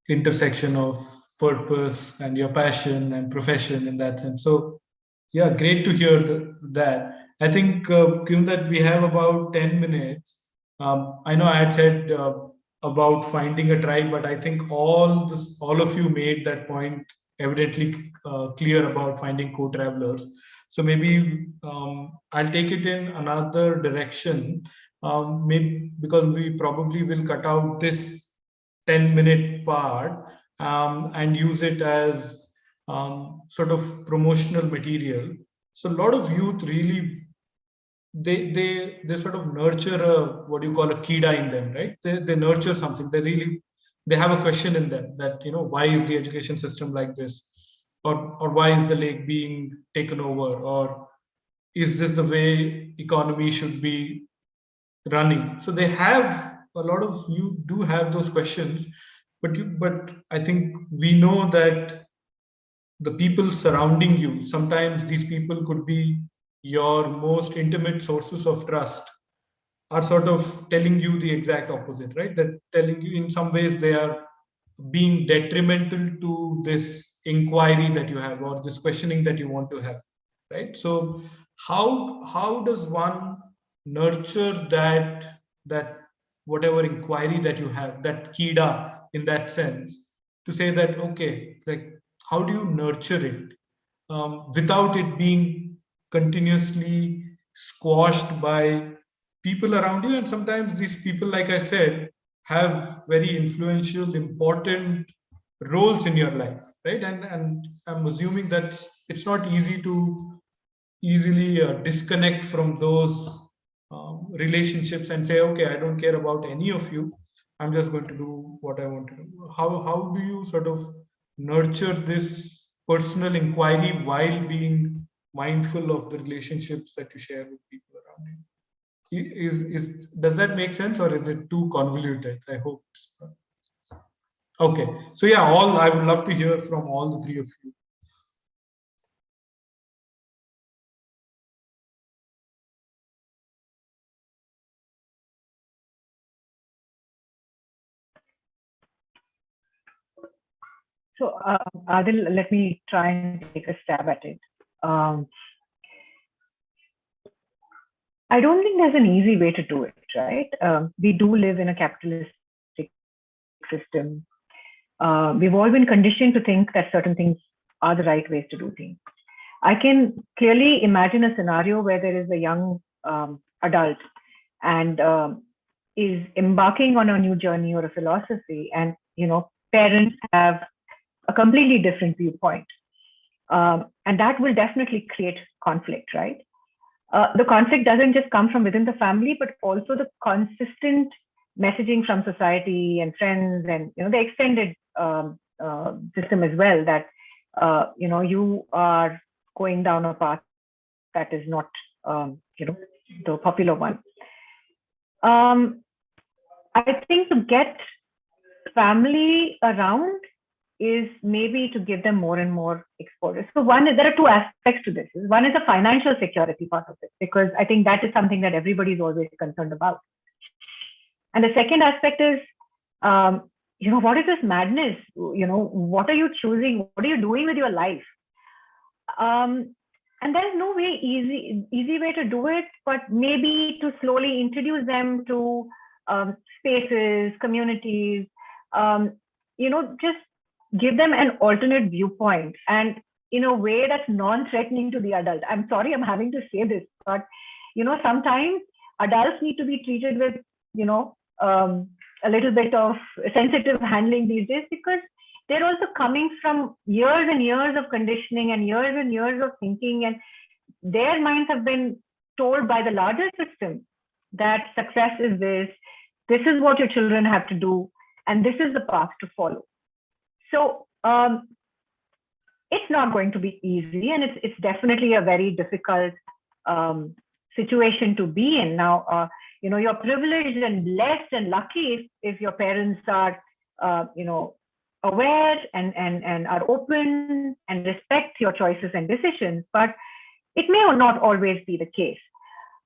intersection of purpose and your passion and profession in that sense. So yeah, great to hear that. I think given that we have about 10 minutes, I know I had said about finding a tribe, but I think all of you made that point evidently clear about finding co-travelers. So maybe I'll take it in another direction, maybe because we probably will cut out this 10-minute part and use it as sort of promotional material. So a lot of youth really they sort of nurture what you call a keeda in them, right? They nurture something. They have a question in them that why is the education system like this, or why is the lake being taken over, or is this the way economy should be running? So they have, a lot of you do have those questions, but I think we know that the people surrounding you, sometimes these people could be your most intimate sources of trust, are sort of telling you the exact opposite, right? That telling you in some ways they are being detrimental to this inquiry that you have, or this questioning that you want to have, right? So how does one nurture that whatever inquiry that you have, that keeda in that sense, to say that, okay, like how do you nurture it without it being continuously squashed by people around you? And sometimes these people, like I said, have very influential, important roles in your life, right? And I'm assuming that it's not easy to easily disconnect from those relationships and say, okay, I don't care about any of you, I'm just going to do what I want to do. How do you sort of nurture this personal inquiry while being mindful of the relationships that you share with people around you? Does that make sense, or is it too convoluted? I hope it's okay. So yeah, I would love to hear from all the three of you. So, Adil, let me try and take a stab at it. I don't think there's an easy way to do it, right? We do live in a capitalistic system. We've all been conditioned to think that certain things are the right ways to do things. I can clearly imagine a scenario where there is a young adult and is embarking on a new journey or a philosophy, and parents have a completely different viewpoint, and that will definitely create conflict, right? The conflict doesn't just come from within the family, but also the consistent messaging from society and friends, and the extended system as well, that you are going down a path that is not the popular one. I think to get family around is maybe to give them more and more exposure. So there are two aspects to this. One is the financial security part of it, because I think that is something that everybody is always concerned about. And the second aspect is, what is this madness? What are you choosing? What are you doing with your life? And there's no easy way to do it, but maybe to slowly introduce them to spaces, communities, just give them an alternate viewpoint, and in a way that's non-threatening to the adult. I'm sorry I'm having to say this, but sometimes adults need to be treated with a little bit of sensitive handling these days, because they're also coming from years and years of conditioning and years of thinking, and their minds have been told by the larger system that success is this is what your children have to do, and this is the path to follow. So it's not going to be easy, and it's definitely a very difficult situation to be in. Now, you're privileged and blessed and lucky if your parents are, aware and are open and respect your choices and decisions, but it may not always be the case.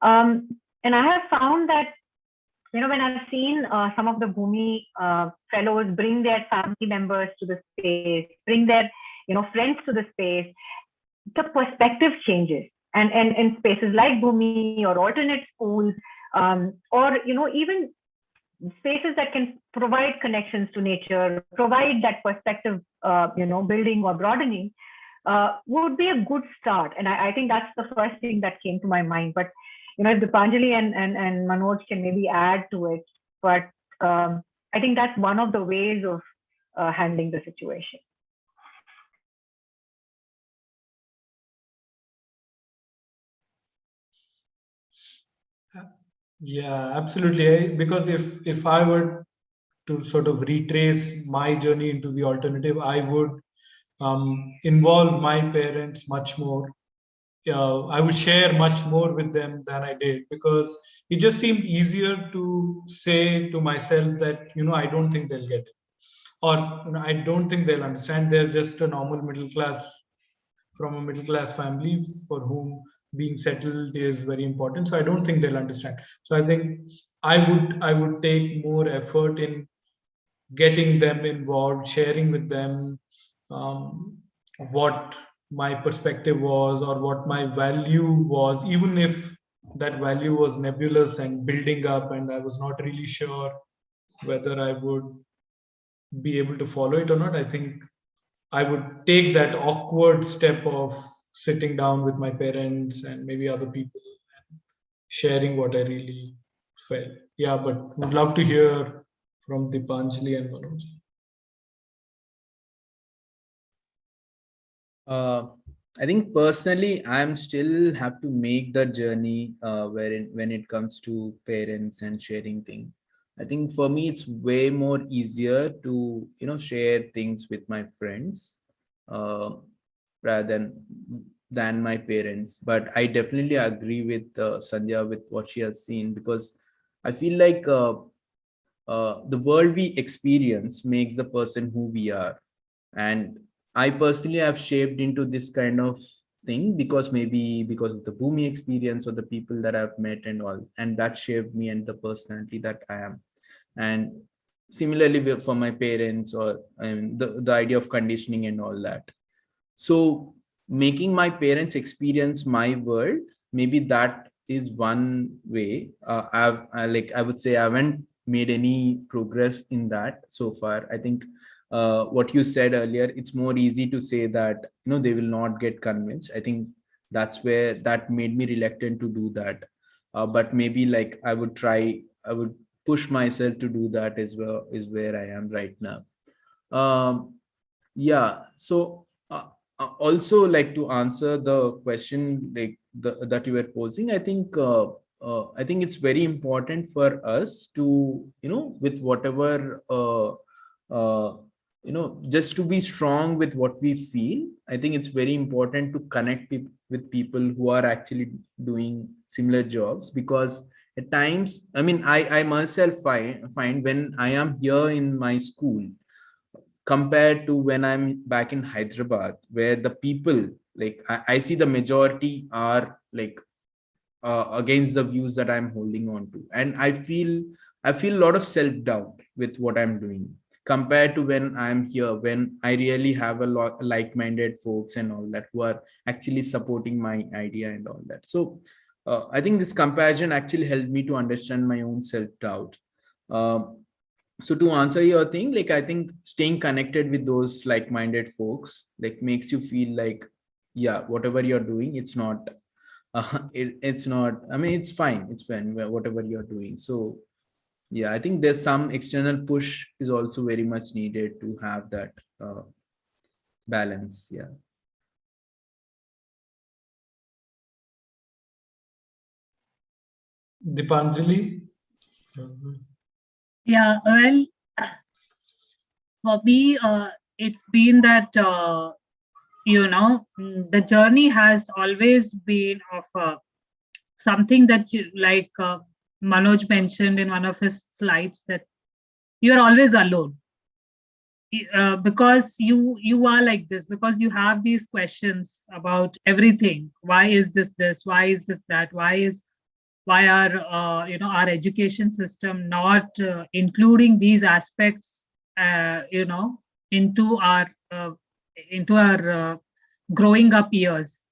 And I have found that, when I've seen some of the Bhoomi fellows bring their family members to the space, bring their, friends to the space, the perspective changes. And in spaces like Bhoomi or alternate schools, or, even spaces that can provide connections to nature, provide that perspective, building or broadening, would be a good start. And I think that's the first thing that came to my mind. But if Deepanjali and Manoj can maybe add to it, but I think that's one of the ways of handling the situation. Yeah, absolutely. Because if I were to sort of retrace my journey into the alternative, I would involve my parents much more. I would share much more with them than I did, because it just seemed easier to say to myself that, I don't think they'll get it, or I don't think they'll understand. They're just a normal middle class, from a middle class family for whom being settled is very important. So I don't think they'll understand. So I think I would take more effort in getting them involved, sharing with them what my perspective was or what my value was, even if that value was nebulous and building up, and I was not really sure whether I would be able to follow it or not. I think I would take that awkward step of sitting down with my parents and maybe other people and sharing what I really felt. Yeah, but would love to hear from Deepanjali and Manoj. I think personally, I'm still have to make the journey when it comes to parents and sharing things. I think for me, it's way more easier to share things with my friends rather than my parents. But I definitely agree with Sandhya with what she has seen, because I feel like the world we experience makes the person who we are. And I personally have shaped into this kind of thing because of the Bhoomi experience or the people that I've met and all, and that shaped me and the personality that I am. And similarly for my parents, or the idea of conditioning and all that. So making my parents experience my world, maybe that is one way. I would say I haven't made any progress in that so far. I think what you said earlier, it's more easy to say that, they will not get convinced. I think that's where that made me reluctant to do that. But maybe like I would push myself to do that as well, is where I am right now. Yeah. So also, like, to answer the question like that you were posing, I think it's very important for us to, with whatever just to be strong with what we feel. I think it's very important to connect with people who are actually doing similar jobs, because at times, I mean, I myself find when I am here in my school compared to when I'm back in Hyderabad, where the people, like, I see the majority are like against the views that I'm holding on to, and I feel a lot of self-doubt with what I'm doing, compared to when I'm here, when I really have a lot like-minded folks and all that who are actually supporting my idea and all that. So I think this comparison actually helped me to understand my own self-doubt. So to answer your thing, like, I think staying connected with those like-minded folks like makes you feel like, yeah, whatever you're doing, it's not it's not, I mean, it's fine, whatever you're doing. So yeah, I think there's some external push is also very much needed to have that balance. Yeah. Deepanjali. Yeah, well, for me, it's been that, the journey has always been of something that you, like Manoj mentioned in one of his slides, that you're always alone. Because you are like this, because you have these questions about everything. Why is this? Why is this that? Why are our education system not including these aspects into our growing up years?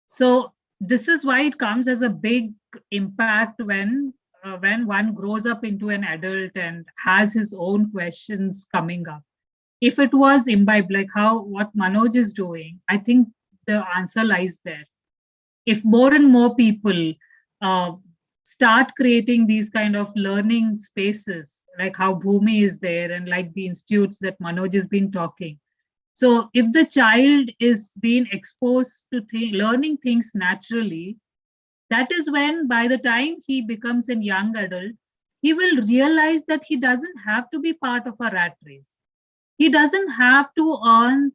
So this is why it comes as a big impact when one grows up into an adult and has his own questions coming up. If it was imbibed, like what Manoj is doing, I think the answer lies there. If more and more people start creating these kind of learning spaces, like how Bhoomi is there, and like the institutes that Manoj has been talking. So if the child is being exposed to learning things naturally, that is when, by the time he becomes a young adult, he will realize that he doesn't have to be part of a rat race. He doesn't have to earn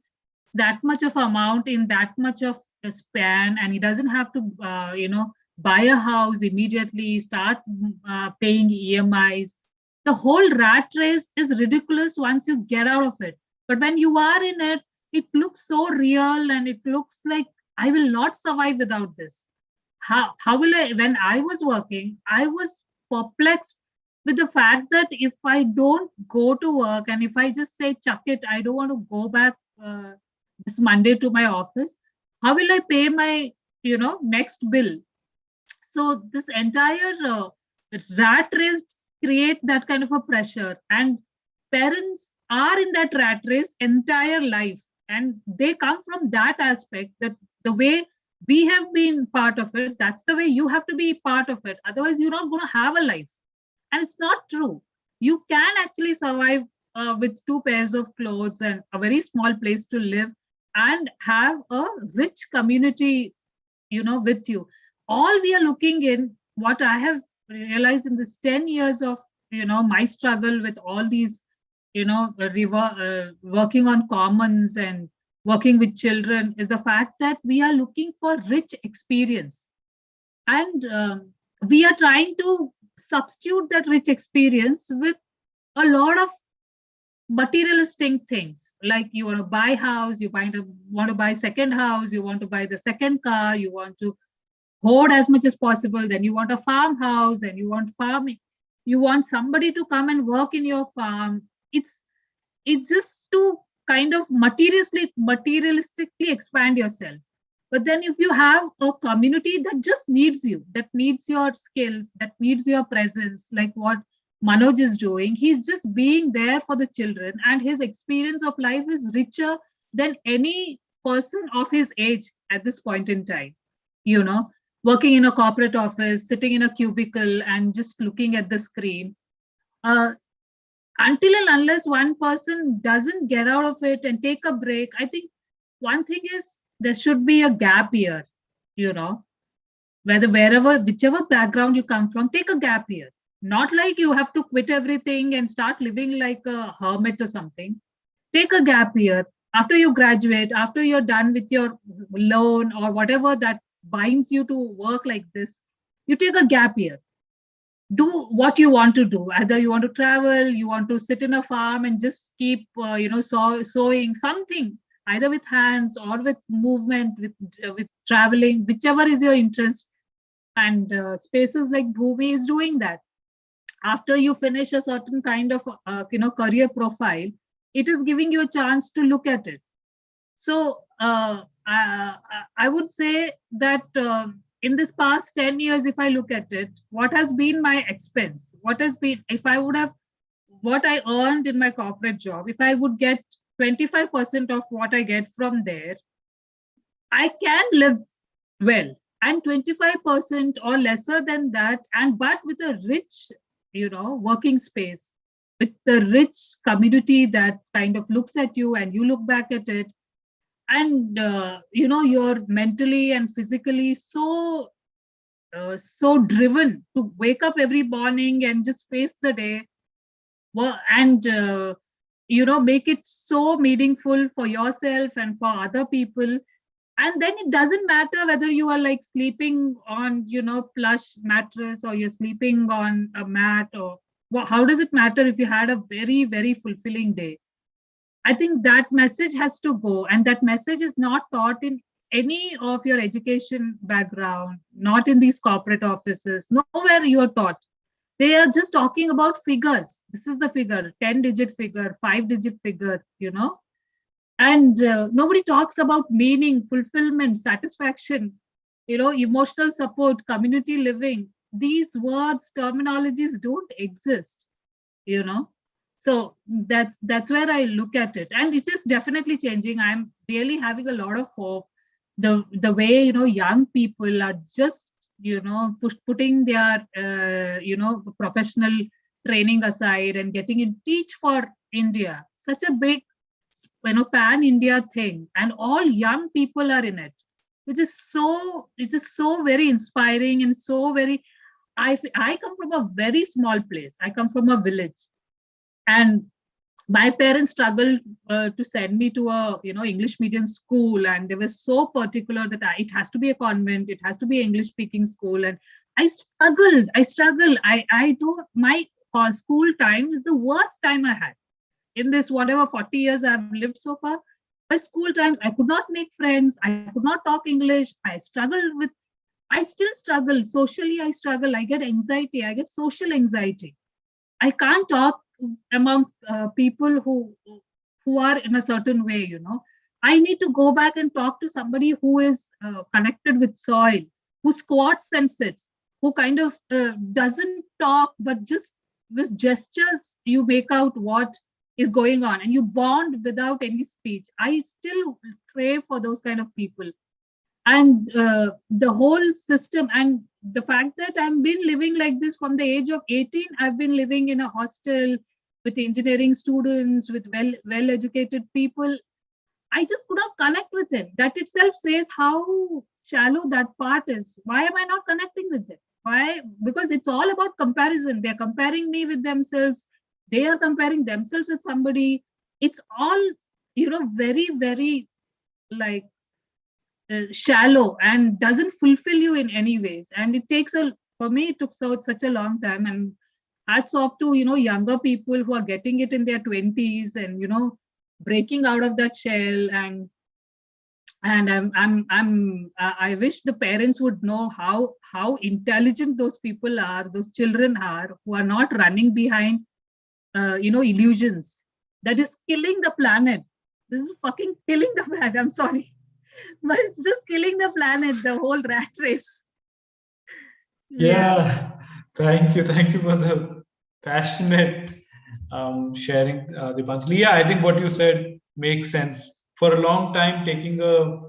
that much of amount in that much of a span, and he doesn't have to buy a house immediately, start paying EMIs. The whole rat race is ridiculous once you get out of it. But when you are in it, it looks so real, and it looks like, I will not survive without this. How will I? When I was working, I was perplexed with the fact that if I don't go to work, and if I just say, chuck it, I don't want to go back this Monday to my office, how will I pay my next bill? So this entire rat race create that kind of a pressure, and parents are in that rat race entire life, and they come from that aspect, that the way we have been part of it, that's the way you have to be part of it. Otherwise, you're not going to have a life. And it's not true. You can actually survive with 2 pairs of clothes and a very small place to live, and have a rich community, with you. All we are looking in, what I have realized in this 10 years of, my struggle with all these, working on commons and working with children, is the fact that we are looking for rich experience. And we are trying to substitute that rich experience with a lot of materialistic things, like you want to buy a house, you want to buy second house, you want to buy the second car, you want to hoard as much as possible, then you want a farmhouse, then you want farming, you want somebody to come and work in your farm. It's just to kind of materialistically expand yourself. But then if you have a community that just needs you, that needs your skills, that needs your presence, like what Manoj is doing. He's just being there for the children, and his experience of life is richer than any person of his age at this point in time. You know, working in a corporate office, sitting in a cubicle and just looking at the screen. Until and unless one person doesn't get out of it and take a break, I think one thing is there should be a gap year, you know, whichever background you come from, take a gap year. Not like you have to quit everything and start living like a hermit or something. Take a gap year. After you graduate, after you're done with your loan or whatever that binds you to work like this, you take a gap year. Do what you want to do. Either you want to travel, you want to sit in a farm and just keep, sowing something, either with hands or with movement, with traveling, whichever is your interest. And spaces like Bhoomi is doing that. After you finish a certain kind of career profile, it is giving you a chance to look at it. So I would say that in this past 10 years, if I look at it, what has been my expense? What has been, if I would have, what I earned in my corporate job, if I would get 25% of what I get from there, I can live well. And 25% or lesser than that, but with a rich, working space, with the rich community that kind of looks at you and you look back at it, and you're mentally and physically so driven to wake up every morning and just face the day, and make it so meaningful for yourself and for other people. And then it doesn't matter whether you are like sleeping on plush mattress or you're sleeping on a mat, or how does it matter if you had a very, very fulfilling day? I think that message has to go, and that message is not taught in any of your education background, not in these corporate offices, nowhere you are taught. They are just talking about figures. This is the figure, 10-digit figure, 5-digit figure, and nobody talks about meaning, fulfillment, satisfaction, emotional support, community living. These words, terminologies don't exist, So that's where I look at it, and it is definitely changing. I'm really having a lot of hope. The way young people are just putting their professional training aside and getting in Teach for India, such a big pan-India thing, and all young people are in it, which is so very inspiring and so very. I come from a very small place. I come from a village, and my parents struggled to send me to a English medium school, and they were so particular that it has to be a convent, it has to be English speaking school, and I struggled. I don't. My school time is the worst time I had. In this whatever 40 years I've lived so far, my school times, I could not make friends. I could not talk English. I still struggle. Socially, I struggle. I get anxiety. I get social anxiety. I can't talk among people who are in a certain way, I need to go back and talk to somebody who is connected with soil, who squats and sits, who kind of doesn't talk, but just with gestures, you make out what is going on, and you bond without any speech. I still crave for those kind of people. And the whole system, and the fact that I've been living like this from the age of 18, I've been living in a hostel with engineering students, with well-educated people. I just could not connect with it. That itself says how shallow that part is. Why am I not connecting with it? Why? Because it's all about comparison. They're comparing me with themselves. They are comparing themselves with somebody. It's all, very, very like shallow and doesn't fulfill you in any ways. And it takes for me, it took such a long time. And hats off to, younger people who are getting it in their 20s and, breaking out of that shell. And I wish the parents would know how intelligent those people are, those children are, who are not running behind illusions. That is killing the planet. This is fucking killing the planet. I'm sorry, but it's just killing the planet, the whole rat race. Yeah. Thank you for passionate sharing, Deepanjali. Yeah, I think what you said makes sense. For a long time, taking a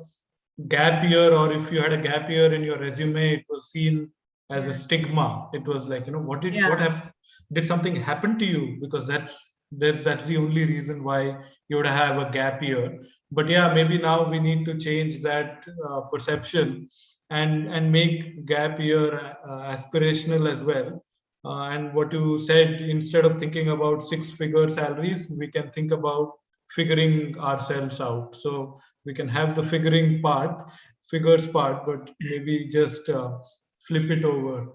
gap year, or if you had a gap year in your resume, it was seen as a stigma. It was like, what happened? Did something happen to you? Because that's the only reason why you would have a gap year. But yeah, maybe now we need to change that perception and make gap year aspirational as well. And what you said, instead of thinking about 6-figure salaries, we can think about figuring ourselves out. So we can have the figures part, but maybe just flip it over.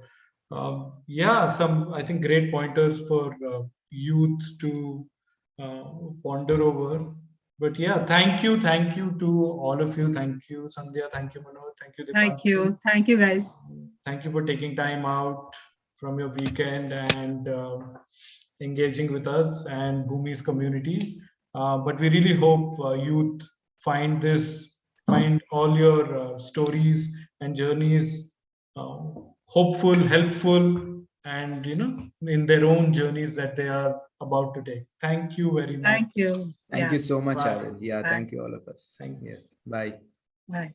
Yeah, some, I think, great pointers for youth to ponder over. But yeah, thank you to all of you. Thank you, Sandhya. Thank you, Manoj. Thank you, Deepanjali. Thank you, guys. Thank you for taking time out from your weekend and engaging with us and Bhumi's community. But we really hope youth find all your stories and journeys hopeful, helpful, and in their own journeys that they are about to take. Thank you very much. Thank you. Thank you so much, Bye. Avid. Yeah, Bye. thank you all of us. Thank you. Yes. Bye. Bye.